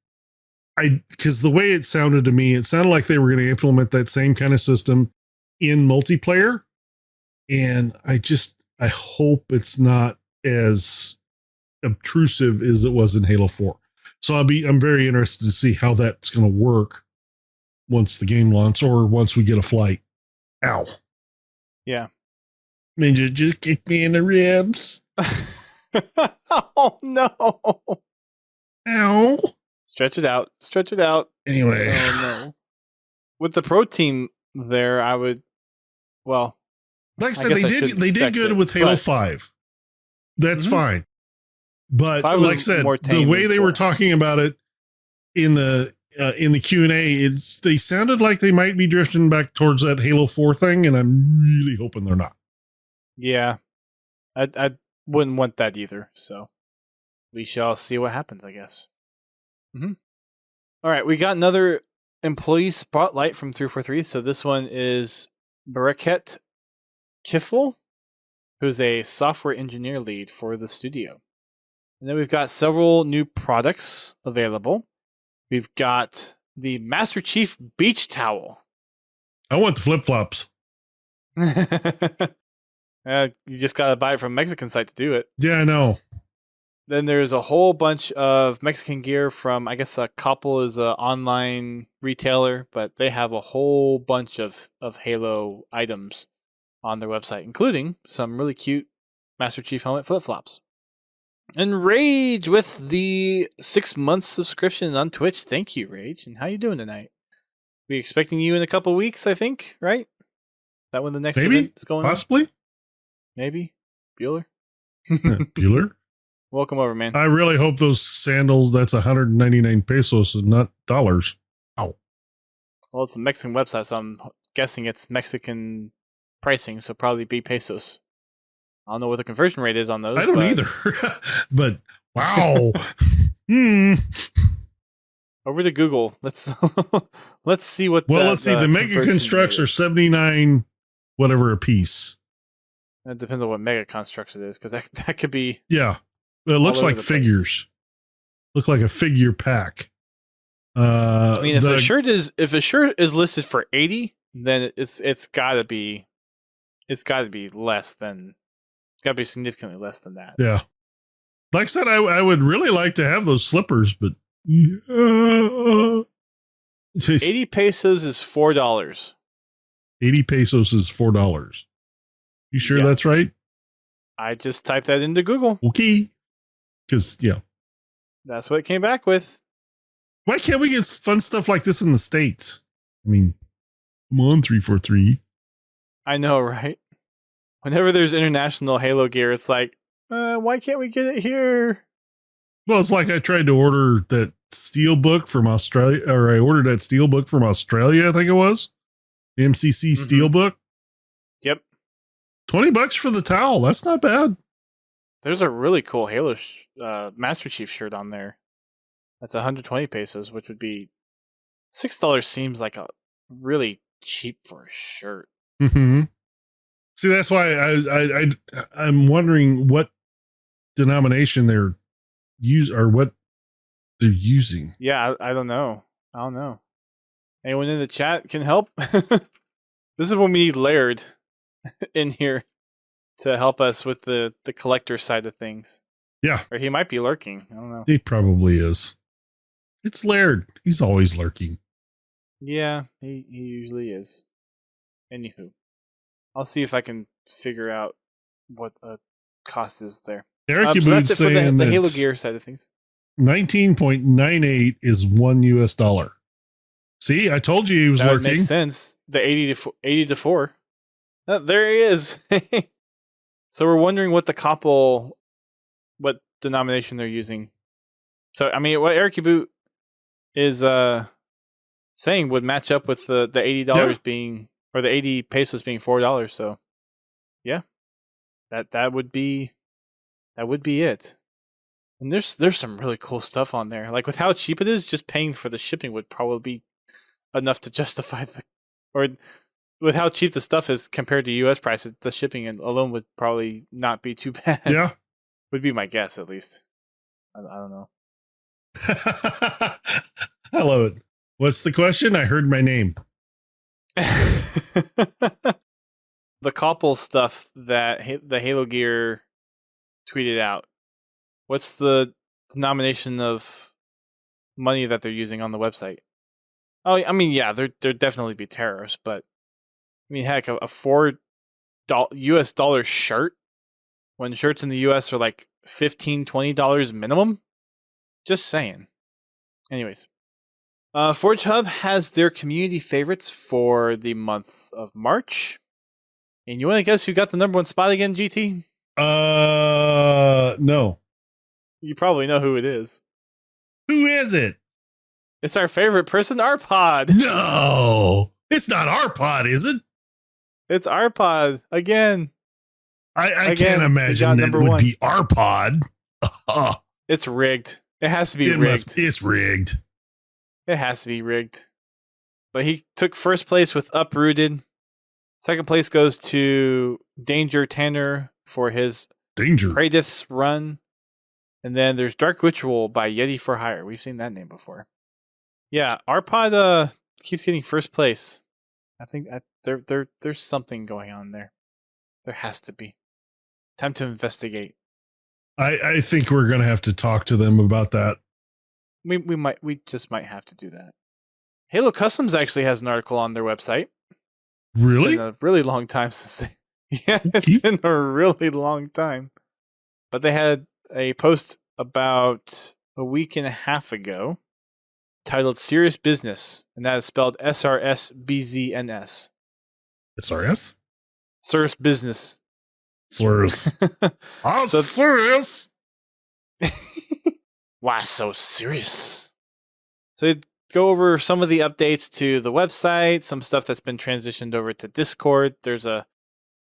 [SPEAKER 2] Because the way it sounded to me, it sounded like they were going to implement that same kind of system in multiplayer. And I hope it's not as obtrusive as it was in Halo 4. So I'm very interested to see how that's going to work once the game launches or once we get a flight. Ow.
[SPEAKER 1] Yeah.
[SPEAKER 2] Ninja just kicked me in the ribs.
[SPEAKER 1] Oh no.
[SPEAKER 2] Ow.
[SPEAKER 1] Stretch it out.
[SPEAKER 2] Anyway.
[SPEAKER 1] Oh no. With the pro team there, I would, like
[SPEAKER 2] I said, they did good with Halo 5. That's fine. But
[SPEAKER 1] Five
[SPEAKER 2] like I
[SPEAKER 1] was
[SPEAKER 2] said,
[SPEAKER 1] more
[SPEAKER 2] the
[SPEAKER 1] tame
[SPEAKER 2] way
[SPEAKER 1] than
[SPEAKER 2] they were
[SPEAKER 1] four.
[SPEAKER 2] talking about it in the Q&A, they sounded like they might be drifting back towards that Halo 4 thing, and I'm really hoping they're not.
[SPEAKER 1] Yeah, I wouldn't want that either. So we shall see what happens, I guess. Mm-hmm. All right, we got another employee spotlight from 343. So this one is Baraket Kifl, who's a software engineer lead for the studio. And then we've got several new products available. We've got the Master Chief Beach Towel.
[SPEAKER 2] I want the flip-flops.
[SPEAKER 1] You just got to buy it from a Mexican site to do it.
[SPEAKER 2] Yeah, I know.
[SPEAKER 1] Then there's a whole bunch of Mexican gear from, I guess, Coppel is an online retailer, but they have a whole bunch of Halo items on their website, including some really cute Master Chief helmet flip-flops. And Rage with the 6-month subscription on Twitch. Thank you, Rage. And how you doing tonight? We expecting you in a couple weeks, I think, right? That when the next event is going
[SPEAKER 2] possibly?
[SPEAKER 1] on? Maybe. Bueller?
[SPEAKER 2] Bueller?
[SPEAKER 1] Welcome over, man.
[SPEAKER 2] I really hope those sandals, that's 199 pesos and not dollars. Ow.
[SPEAKER 1] Well, it's a Mexican website, so I'm guessing it's Mexican pricing, so probably be pesos. I don't know what the conversion rate is on those.
[SPEAKER 2] I don't either. But wow.
[SPEAKER 1] Over to Google. Let's see what.
[SPEAKER 2] Well, let's see. The Mega Constructs are 79 whatever a piece.
[SPEAKER 1] It depends on what Mega Constructs it is, because that could be.
[SPEAKER 2] Yeah, it looks like figures. Look like a figure pack.
[SPEAKER 1] I mean, if a shirt is listed for 80, then it's got to be less than. It's got to be significantly less than that.
[SPEAKER 2] Yeah. Like I said, I would really like to have those slippers, but 80
[SPEAKER 1] pesos is $4.
[SPEAKER 2] 80 pesos is $4. You sure that's right?
[SPEAKER 1] I just typed that into Google.
[SPEAKER 2] Okay. Because, yeah.
[SPEAKER 1] That's what it came back with.
[SPEAKER 2] Why can't we get fun stuff like this in the States? I mean, come on, 343.
[SPEAKER 1] I know, right? Whenever there's international Halo gear, it's like, why can't we get it here?
[SPEAKER 2] Well, it's like I tried to order that steelbook from Australia, or I ordered that steelbook from Australia, I think it was. MCC steelbook.
[SPEAKER 1] Yep.
[SPEAKER 2] $20 for the towel. That's not bad.
[SPEAKER 1] There's a really cool Halo Master Chief shirt on there. That's 120 pesos, which would be $6 seems like a really cheap for a shirt.
[SPEAKER 2] Mm-hmm. See, that's why I'm wondering what denomination they're what they're using.
[SPEAKER 1] Yeah, I don't know. Anyone in the chat can help? This is when we need Laird in here to help us with the collector side of things.
[SPEAKER 2] Yeah.
[SPEAKER 1] Or he might be lurking. I don't know.
[SPEAKER 2] He probably is. It's Laird. He's always lurking.
[SPEAKER 1] Yeah, he usually is. Anywho. I'll see if I can figure out what the cost is there.
[SPEAKER 2] Eric
[SPEAKER 1] so that's it for
[SPEAKER 2] saying
[SPEAKER 1] the Halo gear side of things.
[SPEAKER 2] 19.98 is $1. See, I told you he was lurking. That
[SPEAKER 1] makes sense. The 80 to 4. Oh, there he is. So we're wondering what what denomination they're using. So, I mean, what Eric Boot is saying would match up with the $80 being, or the 80 pesos being $4. So, yeah, that would be it. And there's some really cool stuff on there. Like with how cheap it is, just paying for the shipping would probably be enough to justify or with how cheap the stuff is compared to U.S. prices, the shipping alone would probably not be too bad.
[SPEAKER 2] Yeah,
[SPEAKER 1] would be my guess at least. I don't know.
[SPEAKER 2] I love it. What's the question? I heard my name.
[SPEAKER 1] The Koppel stuff that the Halo Gear tweeted out. What's the denomination of money that they're using on the website? Oh, I mean, yeah, there'd definitely be tariffs, but I mean, heck, a $4 US dollar shirt when shirts in the US are like $15, $20 minimum. Just saying. Anyways, Forge Hub has their community favorites for the month of March. And you want to guess who got the #1 spot again, GT?
[SPEAKER 2] No.
[SPEAKER 1] You probably know who it is.
[SPEAKER 2] Who is it?
[SPEAKER 1] It's our favorite person, Arpod.
[SPEAKER 2] No, it's not our pod, is it?
[SPEAKER 1] It's Arpod again.
[SPEAKER 2] I
[SPEAKER 1] Again,
[SPEAKER 2] can't imagine that it would be our pod.
[SPEAKER 1] It's rigged. It has to be rigged.
[SPEAKER 2] It's rigged.
[SPEAKER 1] It has to be rigged. But he took first place with Uprooted. Second place goes to Danger Tanner for his Pradith's run. And then there's Dark Ritual by Yeti for Hire. We've seen that name before. Yeah, Arpod keeps getting first place. I think there's something going on there. There has to be. Time to investigate.
[SPEAKER 2] I think we're going to have to talk to them about that.
[SPEAKER 1] We just might have to do that. Halo Customs actually has an article on their website.
[SPEAKER 2] Really?
[SPEAKER 1] It's been a really long time since. It's been a really long time. But they had a post about a week and a half ago titled Serious Business, and that is spelled SRSBZNS.
[SPEAKER 2] SRS?
[SPEAKER 1] Serious Business.
[SPEAKER 2] Serious. Serious.
[SPEAKER 1] Why so serious? So they go over some of the updates to the website, some stuff that's been transitioned over to Discord. There's a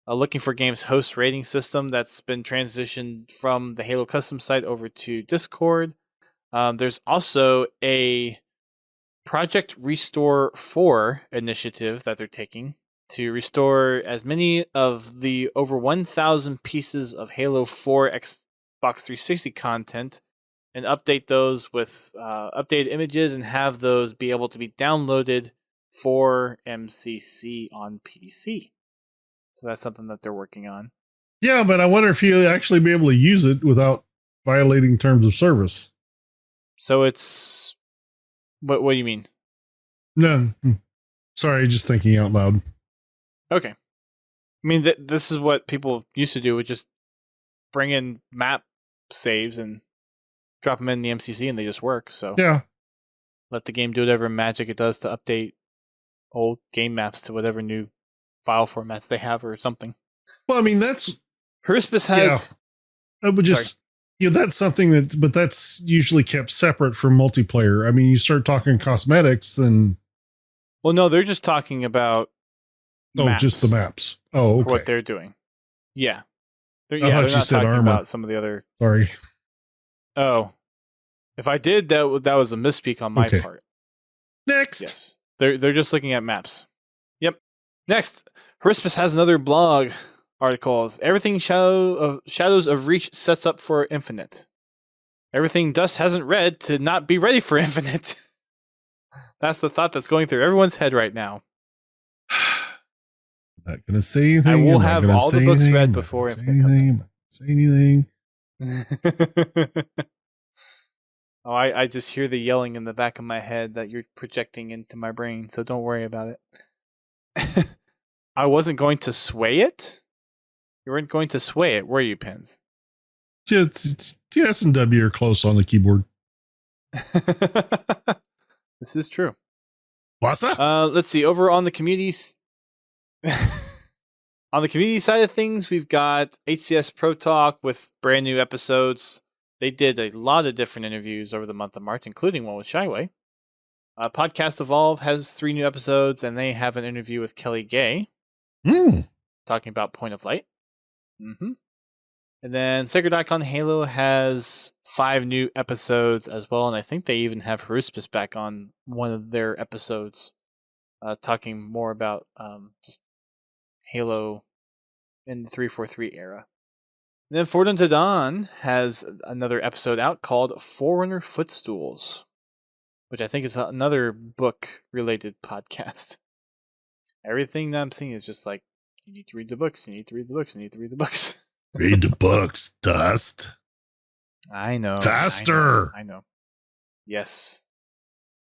[SPEAKER 1] Looking for Games host rating system that's been transitioned from the Halo Custom site over to Discord. There's also a Project Restore 4 initiative that they're taking to restore as many of the over 1,000 pieces of Halo 4 Xbox 360 content and update those with updated images and have those be able to be downloaded for MCC on PC. So that's something that they're working on.
[SPEAKER 2] Yeah, but I wonder if you'll actually be able to use it without violating terms of service.
[SPEAKER 1] So it's... What do you mean?
[SPEAKER 2] No. Sorry, just thinking out loud.
[SPEAKER 1] Okay. I mean, this is what people used to do, would just bring in map saves and drop them in the MCC and they just work. So
[SPEAKER 2] yeah,
[SPEAKER 1] let the game do whatever magic it does to update old game maps to whatever new file formats they have or something.
[SPEAKER 2] Well, I mean, that's...
[SPEAKER 1] Herspes has...
[SPEAKER 2] Yeah. I would just... Yeah, that's something but that's usually kept separate from multiplayer. I mean, you start talking cosmetics and...
[SPEAKER 1] Well, no, they're just talking about maps.
[SPEAKER 2] Just the maps. Oh, okay.
[SPEAKER 1] For what they're doing. Yeah. They're
[SPEAKER 2] I thought
[SPEAKER 1] not
[SPEAKER 2] you said
[SPEAKER 1] talking
[SPEAKER 2] armor.
[SPEAKER 1] about some of the other...
[SPEAKER 2] Sorry.
[SPEAKER 1] Oh. If I did, that was a misspeak on my part.
[SPEAKER 2] Next.
[SPEAKER 1] Yes. They're just looking at maps. Yep. Next, Herspes has another blog article. Everything Shadows of Reach sets up for Infinite. Everything Dust hasn't read to not be ready for Infinite. That's the thought that's going through everyone's head right now.
[SPEAKER 2] I'm not going to say anything.
[SPEAKER 1] I will have all the books read before Infinite comes out.
[SPEAKER 2] Say anything.
[SPEAKER 1] Oh, I just hear the yelling in the back of my head that you're projecting into my brain, so don't worry about it. I wasn't going to sway it? You weren't going to sway it, were you, Pins?
[SPEAKER 2] It's S and W are close on the keyboard.
[SPEAKER 1] This is true.
[SPEAKER 2] What's that?
[SPEAKER 1] Let's see. Over on the communities, on the community side of things, we've got HCS Pro Talk with brand new episodes. They did a lot of different interviews over the month of March, including one with Shyway. Podcast Evolve has 3 new episodes, and they have an interview with Kelly Gay talking about Point of Light. Mm-hmm. And then Sacred Icon Halo has 5 new episodes as well, and I think they even have Haruspis back on one of their episodes, talking more about just Halo in the 343 era. And then Forward Unto Dawn has another episode out called Forerunner Footstools, which I think is another book-related podcast. Everything that I'm seeing is just like, you need to read the books, you need to read the books, you need to read the books.
[SPEAKER 2] Read the books, Dust.
[SPEAKER 1] I know.
[SPEAKER 2] Faster.
[SPEAKER 1] I know. Yes.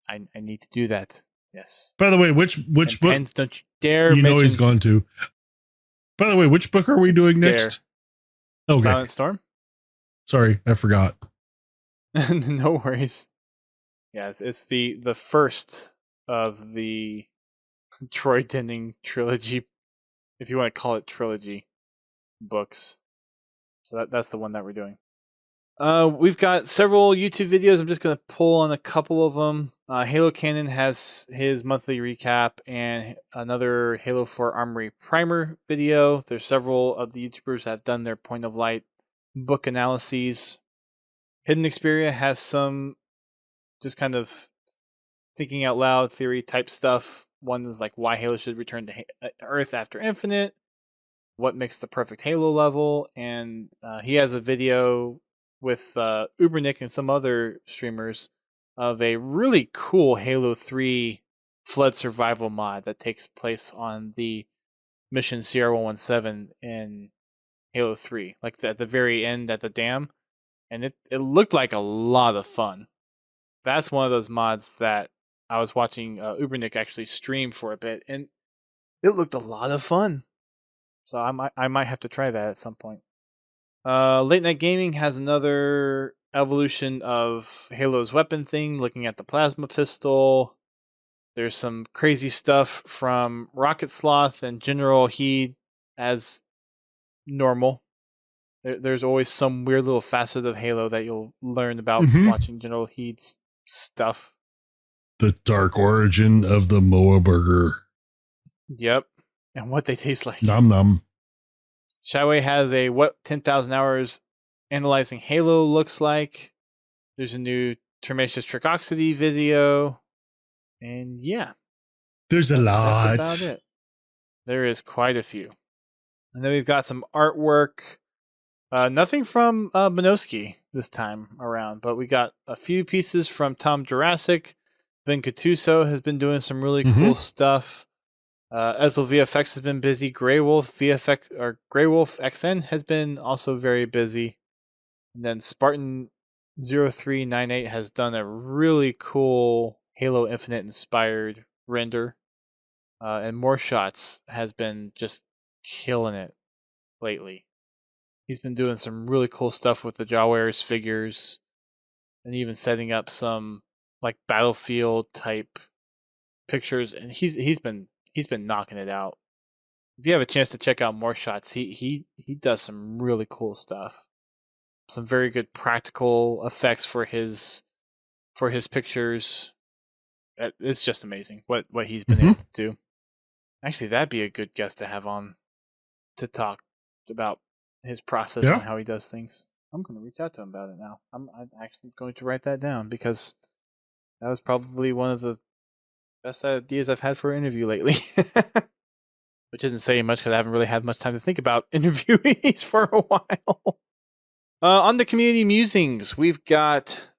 [SPEAKER 1] I need to do that. Yes.
[SPEAKER 2] By the way, which book?
[SPEAKER 1] Pens, don't you dare
[SPEAKER 2] You know he's going to. By the way, which book are we doing next? Okay.
[SPEAKER 1] Silent Storm?
[SPEAKER 2] Sorry, I forgot.
[SPEAKER 1] No worries. Yeah, it's the first of the Troy Denning trilogy, if you want to call it trilogy, books. So that's the one that we're doing. We've got several YouTube videos. I'm just going to pull on a couple of them. Halo Canon has his monthly recap and another Halo 4 Armory primer video. There's several of the YouTubers that have done their point of light book analyses. Hidden Xperia has some just kind of thinking out loud theory type stuff. One is like why Halo should return to Earth after Infinite, what makes the perfect Halo level, and he has a video with Ubernick and some other streamers of a really cool Halo 3 flood survival mod that takes place on the mission CR117 in Halo 3, like at the very end at the dam, and it looked like a lot of fun. That's one of those mods that I was watching Ubernick actually stream for a bit, and it looked a lot of fun. So I might have to try that at some point. Late Night Gaming has another evolution of Halo's weapon thing, looking at the plasma pistol. There's some crazy stuff from Rocket Sloth and General Heed as normal. There's always some weird little facet of Halo that you'll learn about watching General Heed's stuff.
[SPEAKER 2] The dark origin of the Moa burger.
[SPEAKER 1] Yep. And what they taste like.
[SPEAKER 2] Nom nom.
[SPEAKER 1] Shyway has a what 10,000 hours analyzing Halo looks like. There's a new Terminaceous Tricoxity video. And yeah.
[SPEAKER 2] There's a lot.
[SPEAKER 1] That's about it. There is quite a few. And then we've got some artwork. Nothing from Minosky this time around, but we got a few pieces from Tom Jurassic. Vin Cattuso has been doing some really cool stuff. Ezel VFX has been busy. Grey Wolf XN has been also very busy. And then Spartan 0398 has done a really cool Halo Infinite inspired render. And More Shots has been just killing it lately. He's been doing some really cool stuff with the Jawwares figures and even setting up some like Battlefield type pictures, and he's been knocking it out. If you have a chance to check out More Shots, he does some really cool stuff. Some very good practical effects for his pictures. It's just amazing what he's been able to do. Actually, that'd be a good guest to have on to talk about his process and how he does things. I'm going to reach out to him about it now. I'm actually going to write that down because that was probably one of the best ideas I've had for an interview lately. Which isn't saying much because I haven't really had much time to think about interviewees for a while. On the community musings, we've got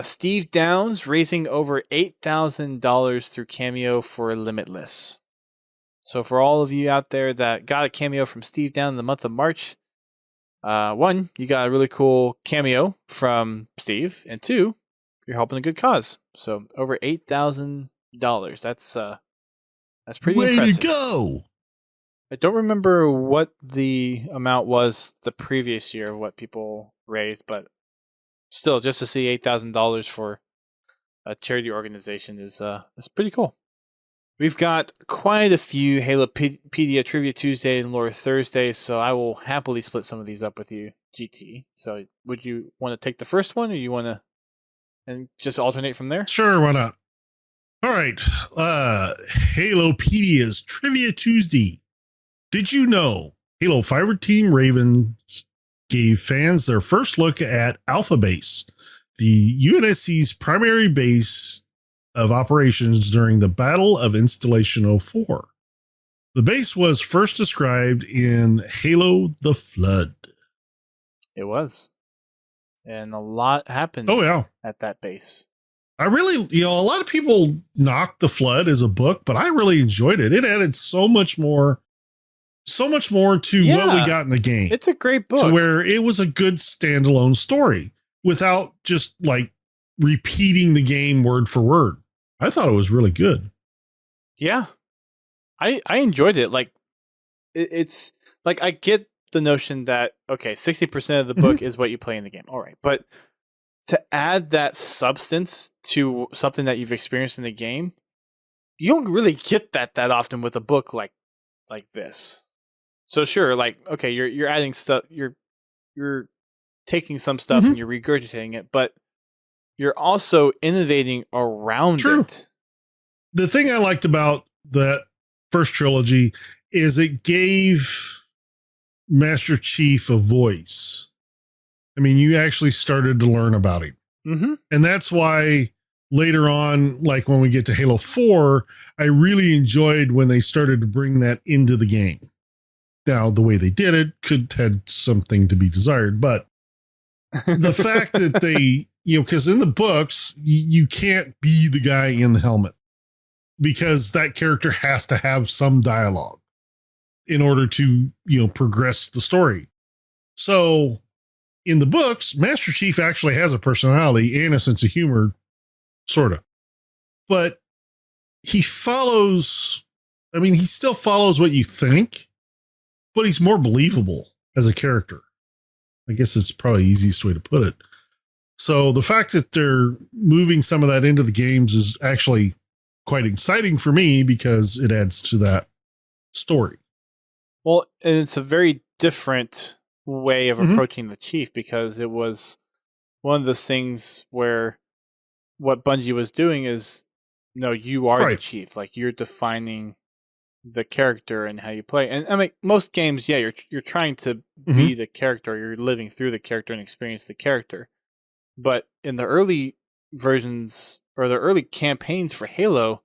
[SPEAKER 1] Steve Downs raising over $8,000 through Cameo for Limitless. So for all of you out there that got a cameo from Steve Downs in the month of March, one, you got a really cool cameo from Steve, and two, you're helping a good cause. So over $8,000. That's pretty impressive.
[SPEAKER 2] Way to go!
[SPEAKER 1] I don't remember what the amount was the previous year, what people raised, but still, just to see $8,000 for a charity organization is pretty cool. We've got quite a few Halopedia Trivia Tuesday and Lore Thursday, so I will happily split some of these up with you, GT. So would you want to take the first one, or you want to and just alternate from there?
[SPEAKER 2] Sure, why not? All right. Halopedia's Trivia Tuesday. Did you know Halo Fiber Team Ravens gave fans their first look at Alpha Base, the UNSC's primary base of operations during the Battle of Installation 04. The base was first described in Halo the Flood.
[SPEAKER 1] It was. And a lot happened at that base.
[SPEAKER 2] I really, a lot of people knocked The Flood as a book, but I really enjoyed it. It added so much more to what we got in the game.
[SPEAKER 1] It's a great book.
[SPEAKER 2] To where it was a good standalone story without just like repeating the game word for word. I thought it was really good.
[SPEAKER 1] Yeah. I enjoyed it. Like it's like I get the notion that okay, 60% of the book is what you play in the game. All right. But to add that substance to something that you've experienced in the game, you don't really get that often with a book like this. So sure, like okay, you're adding stuff, you're taking some stuff and you're regurgitating it, but you're also innovating around
[SPEAKER 2] True.
[SPEAKER 1] it.
[SPEAKER 2] The thing I liked about that first trilogy is it gave Master Chief a voice. I mean, you actually started to learn about him.
[SPEAKER 1] Mm-hmm.
[SPEAKER 2] And that's why later on, like when we get to Halo 4, I really enjoyed when they started to bring that into the game. Now, the way they did it could had something to be desired, but the fact that they, because in the books, you can't be the guy in the helmet because that character has to have some dialogue in order to, progress the story. So in the books, Master Chief actually has a personality and a sense of humor, sort of. But he still follows what you think, but he's more believable as a character. I guess it's probably the easiest way to put it. So the fact that they're moving some of that into the games is actually quite exciting for me because it adds to that story.
[SPEAKER 1] Well, and it's a very different way of approaching the Chief because it was one of those things where what Bungie was doing is, no, you are the Chief. Like, you're defining the character and how you play. And I mean, most games, yeah, you're trying to be the character. You're living through the character and experience the character. But in the early versions or the early campaigns for Halo,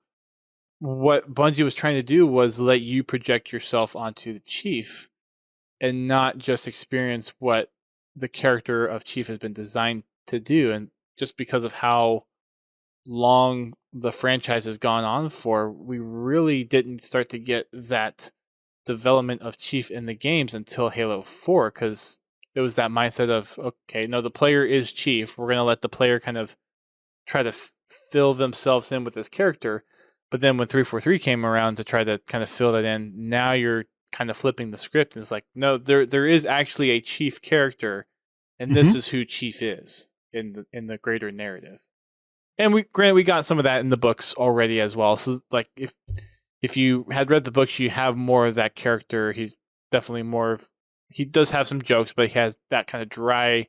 [SPEAKER 1] what Bungie was trying to do was let you project yourself onto the Chief and not just experience what the character of Chief has been designed to do. And just because of how long the franchise has gone on for, we really didn't start to get that development of Chief in the games until Halo 4, because it was that mindset of, okay, no, the player is Chief. We're going to let the player kind of try to fill themselves in with this character. But then when 343 came around to try to kind of fill that in, now you're kind of flipping the script. And it's like, no, there is actually a Chief character, and this is who Chief is in the greater narrative. And we got some of that in the books already as well. So like if you had read the books, you have more of that character. He's definitely more of, he does have some jokes, but he has that kind of dry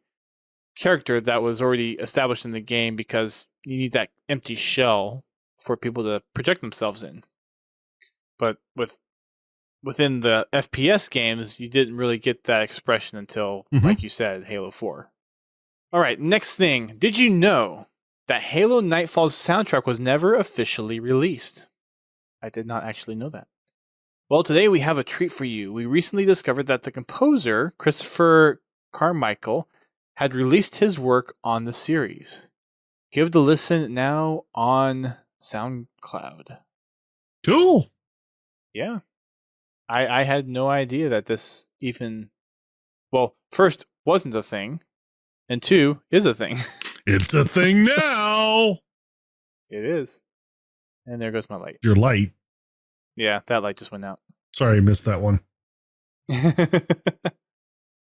[SPEAKER 1] character that was already established in the game because you need that empty shell for people to project themselves in. But within the FPS games, you didn't really get that expression until, like you said, Halo 4. All right, next thing. Did you know that Halo Nightfall's soundtrack was never officially released? I did not actually know that. Well, today we have a treat for you. We recently discovered that the composer, Christopher Carmichael, had released his work on the series. Give it a listen now on SoundCloud.
[SPEAKER 2] Cool.
[SPEAKER 1] Yeah. I had no idea that this even, well, first, wasn't a thing, and two, is a thing.
[SPEAKER 2] It's a thing now.
[SPEAKER 1] It is. And there goes my light.
[SPEAKER 2] Your light.
[SPEAKER 1] Yeah, that light just went out.
[SPEAKER 2] Sorry, I missed that one. All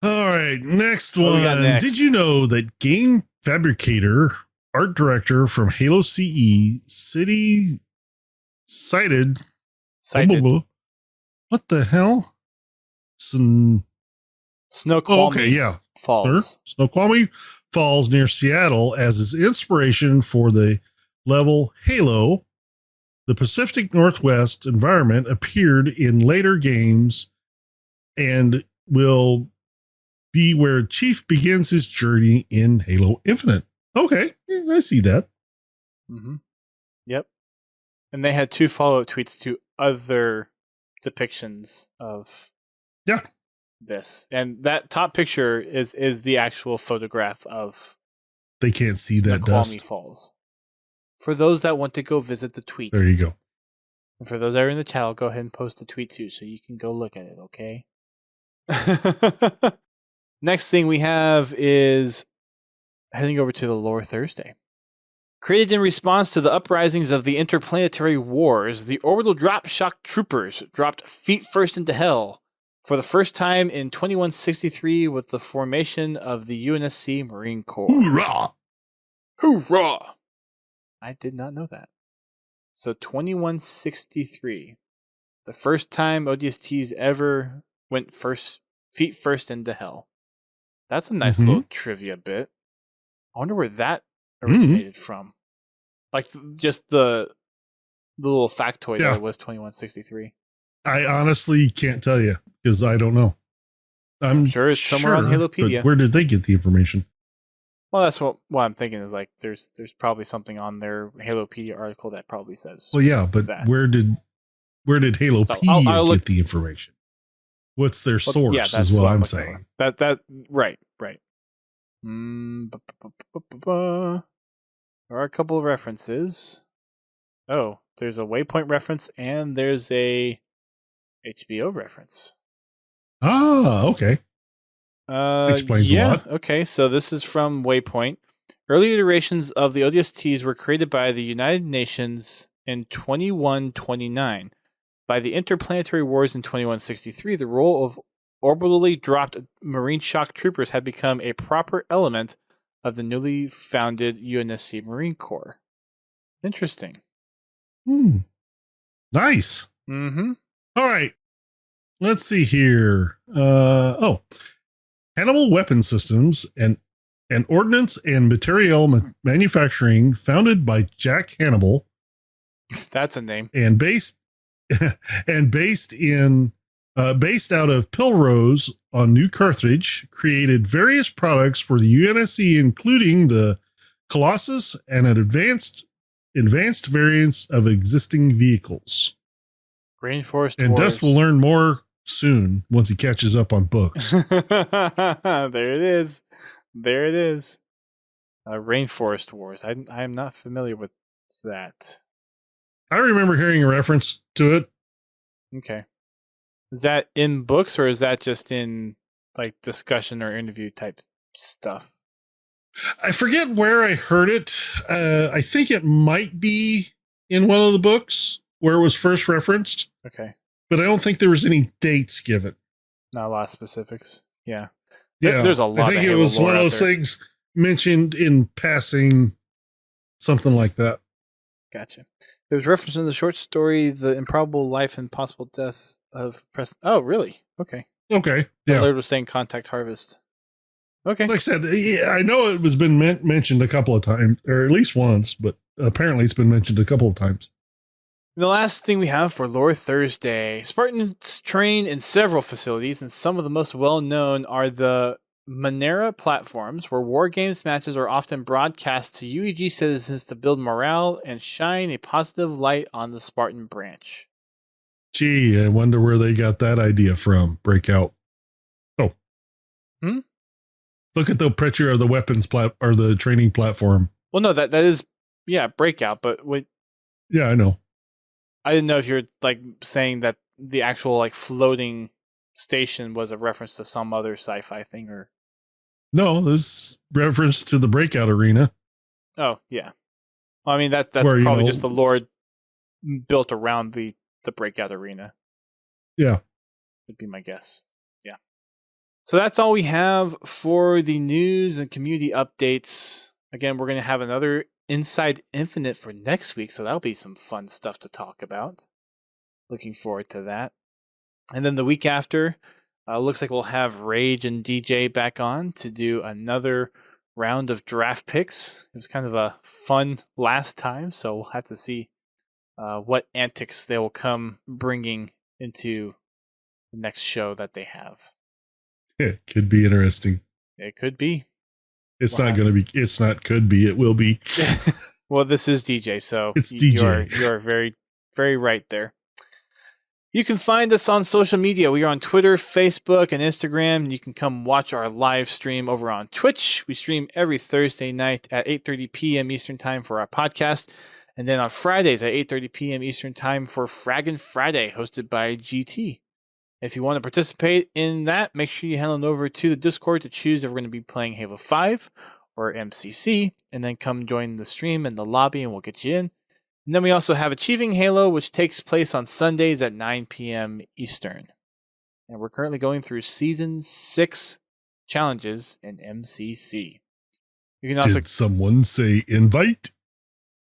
[SPEAKER 2] right, next one.
[SPEAKER 1] Next?
[SPEAKER 2] Did you know that Game Fabricator, art director from Halo CE, cited. What the hell?
[SPEAKER 1] Snoqualmie Falls.
[SPEAKER 2] Snoqualmie Falls near Seattle as his inspiration for the level Halo. The Pacific Northwest environment appeared in later games and will be where Chief begins his journey in Halo Infinite. Okay, I see that.
[SPEAKER 1] Yep. And they had 2 follow-up tweets to other depictions of this. And that top picture is the actual photograph of
[SPEAKER 2] they can't see that
[SPEAKER 1] Snoqualmie
[SPEAKER 2] dust.
[SPEAKER 1] Falls. For those that want to go visit the tweet.
[SPEAKER 2] There you go.
[SPEAKER 1] And for those that are in the chat, I'll go ahead and post the tweet too, so you can go look at it, okay? Next thing we have is heading over to the Lore Thursday. Created in response to the uprisings of the interplanetary wars, the orbital drop shock troopers dropped feet first into hell for the first time in 2163 with the formation of the UNSC Marine Corps.
[SPEAKER 2] Hoorah!
[SPEAKER 1] Hoorah! I did not know that. So 2163, the first time ODSTs ever went feet first into hell. That's a nice little trivia bit. I wonder where that originated from. Like just the little factoid that it was 2163.
[SPEAKER 2] I honestly can't tell you because I don't know. I'm
[SPEAKER 1] sure it's somewhere on Halopedia.
[SPEAKER 2] But where did they get the information?
[SPEAKER 1] Well, that's what I'm thinking is like there's probably something on their Halopedia article that probably says.
[SPEAKER 2] Well, yeah, but
[SPEAKER 1] that.
[SPEAKER 2] where did Halopedia
[SPEAKER 1] I'll
[SPEAKER 2] get the information? What's their source?
[SPEAKER 1] Yeah, that's
[SPEAKER 2] is what I'm saying.
[SPEAKER 1] That right. There are a couple of references. Oh, there's a Waypoint reference and there's a HBO reference.
[SPEAKER 2] Ah, okay. Explains a lot.
[SPEAKER 1] Okay, so this is from Waypoint. Early iterations of the ODSTs were created by the United Nations in 2129. By the Interplanetary Wars in 2163, the role of orbitally dropped Marine shock troopers had become a proper element of the newly founded UNSC Marine Corps. Interesting.
[SPEAKER 2] Nice.
[SPEAKER 1] Mm-hmm.
[SPEAKER 2] All right. Let's see here. Hannibal Weapon Systems and ordnance and material manufacturing founded by Jack Hannibal.
[SPEAKER 1] That's a name.
[SPEAKER 2] And based out of Pilrose on New Carthage, created various products for the UNSC, including the Colossus and an advanced variants of existing vehicles.
[SPEAKER 1] Rainforest
[SPEAKER 2] and
[SPEAKER 1] Wars.
[SPEAKER 2] Dust will learn more soon once he catches up on books.
[SPEAKER 1] There it is. Rainforest Wars. I am not familiar with that.
[SPEAKER 2] I remember hearing a reference to it.
[SPEAKER 1] Okay. Is that in books or is that just in like discussion or interview type stuff?
[SPEAKER 2] I forget where I heard it. I think it might be in one of the books where it was first referenced.
[SPEAKER 1] Okay.
[SPEAKER 2] But I don't think there was any dates given.
[SPEAKER 1] Not a lot of specifics. Yeah.
[SPEAKER 2] There's
[SPEAKER 1] a lot.
[SPEAKER 2] I think it was one of those things mentioned in passing, something like that.
[SPEAKER 1] Gotcha. There was reference in the short story, The Improbable Life and Possible Death of Preston. Oh, really? Okay.
[SPEAKER 2] Okay. Yeah.
[SPEAKER 1] Laird was saying Contact Harvest. Okay.
[SPEAKER 2] Like I said, I know it was been mentioned a couple of times, or at least once, but apparently it's been mentioned a couple of times.
[SPEAKER 1] The last thing we have for Lore Thursday, Spartans train in several facilities, and some of the most well-known are the Monera platforms, where war games matches are often broadcast to UEG citizens to build morale and shine a positive light on the Spartan branch.
[SPEAKER 2] Gee, I wonder where they got that idea from. Breakout. Oh. Look at the picture of the weapons or the training platform.
[SPEAKER 1] Well, no, that is, Breakout, but wait.
[SPEAKER 2] Yeah, I know.
[SPEAKER 1] I didn't know if you're like saying that the actual like floating station was a reference to some other sci-fi thing or.
[SPEAKER 2] No, this reference to the Breakout arena.
[SPEAKER 1] Oh, yeah. Well, I mean, that's
[SPEAKER 2] where,
[SPEAKER 1] probably just the lore built around the Breakout arena.
[SPEAKER 2] Yeah.
[SPEAKER 1] Would be my guess. Yeah. So that's all we have for the news and community updates. Again, we're going to have another Inside Infinite for next week, so that'll be some fun stuff to talk about. Looking forward to that. And then the week after, looks like we'll have Rage and DJ back on to do another round of draft picks. It was kind of a fun last time, so we'll have to see what antics they will come bringing into the next show that they have.
[SPEAKER 2] It could be interesting.
[SPEAKER 1] It could be.
[SPEAKER 2] It's not going to be. It's not could be. It will be.
[SPEAKER 1] Well, this is DJ, so
[SPEAKER 2] it's DJ.
[SPEAKER 1] You are very, very right there. You can find us on social media. We are on Twitter, Facebook, and Instagram. You can come watch our live stream over on Twitch. We stream every Thursday night at 8:30 p.m. Eastern Time for our podcast. And then on Fridays at 8:30 p.m. Eastern Time for Fraggin' Friday, hosted by GT. If you want to participate in that, make sure you head on over to the Discord to choose if we're going to be playing Halo 5 or MCC, and then come join the stream in the lobby and we'll get you in. And then we also have Achieving Halo, which takes place on Sundays at 9 p.m. Eastern. And we're currently going through Season 6 challenges in MCC. You can also...
[SPEAKER 2] Did someone say invite?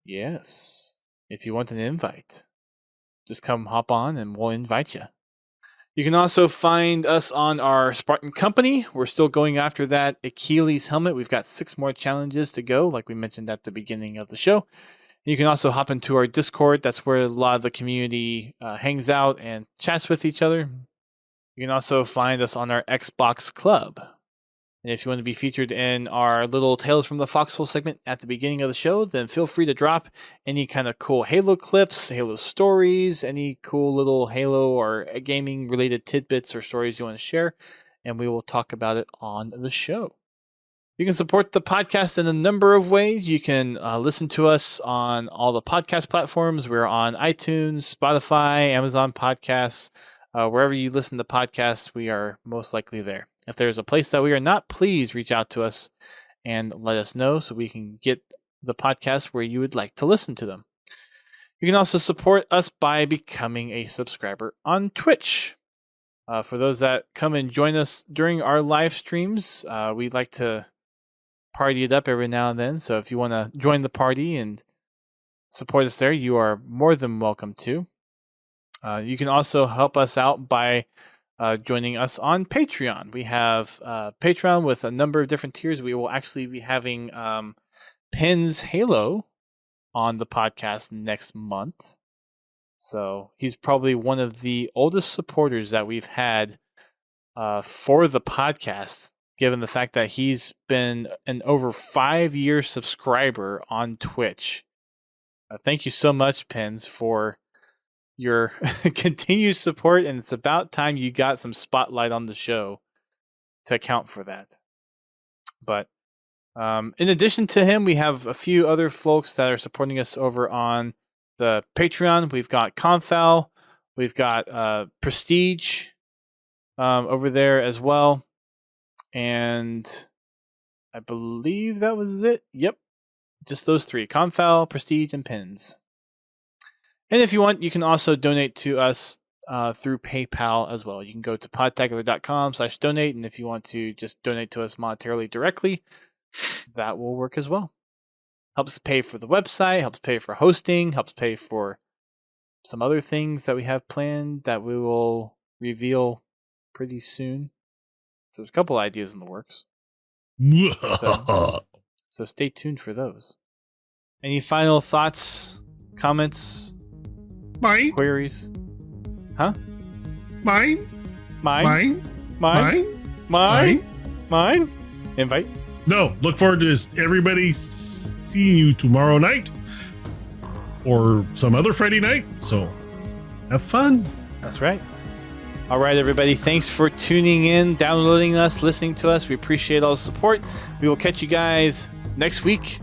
[SPEAKER 1] Yes. If you want an invite, just come hop on and we'll invite you. You can also find us on our Spartan Company. We're still going after that Achilles helmet. We've got 6 more challenges to go, like we mentioned at the beginning of the show. You can also hop into our Discord. That's where a lot of the community hangs out and chats with each other. You can also find us on our Xbox Club. And if you want to be featured in our little Tales from the Foxhole segment at the beginning of the show, then feel free to drop any kind of cool Halo clips, Halo stories, any cool little Halo or gaming related tidbits or stories you want to share, and we will talk about it on the show. You can support the podcast in a number of ways. You can listen to us on all the podcast platforms. We're on iTunes, Spotify, Amazon Podcasts. Wherever you listen to podcasts, we are most likely there. If there's a place that we are not, please reach out to us and let us know so we can get the podcast where you would like to listen to them. You can also support us by becoming a subscriber on Twitch. For those that come and join us during our live streams, we like to party it up every now and then. So if you want to join the party and support us there, you are more than welcome to. You can also help us out by joining us on Patreon. We have Patreon with a number of different tiers. We will actually be having Penn's Halo on the podcast next month. So he's probably one of the oldest supporters that we've had for the podcast, given the fact that he's been an over 5-year subscriber on Twitch. Thank you so much, Pens, for your continued support, and it's about time you got some spotlight on the show to account for that. But in addition to him, we have a few other folks that are supporting us over on the Patreon. We've got Confal, we've got Prestige over there as well, and I believe that was it. Yep, just those 3: Confal, Prestige, and Pins. And if you want, you can also donate to us through PayPal as well. You can go to podtacular.com/donate, and if you want to just donate to us monetarily directly, that will work as well. Helps pay for the website, helps pay for hosting, helps pay for some other things that we have planned that we will reveal pretty soon. So there's a couple ideas in the works. So stay tuned for those. Any final thoughts, comments,
[SPEAKER 2] Mine?
[SPEAKER 1] queries? Huh?
[SPEAKER 2] Mine?
[SPEAKER 1] Mine?
[SPEAKER 2] Mine?
[SPEAKER 1] Mine? Invite?
[SPEAKER 2] No, look forward to everybody seeing you tomorrow night or some other Friday night. So have fun.
[SPEAKER 1] That's right. All right, everybody. Thanks for tuning in, downloading us, listening to us. We appreciate all the support. We will catch you guys next week.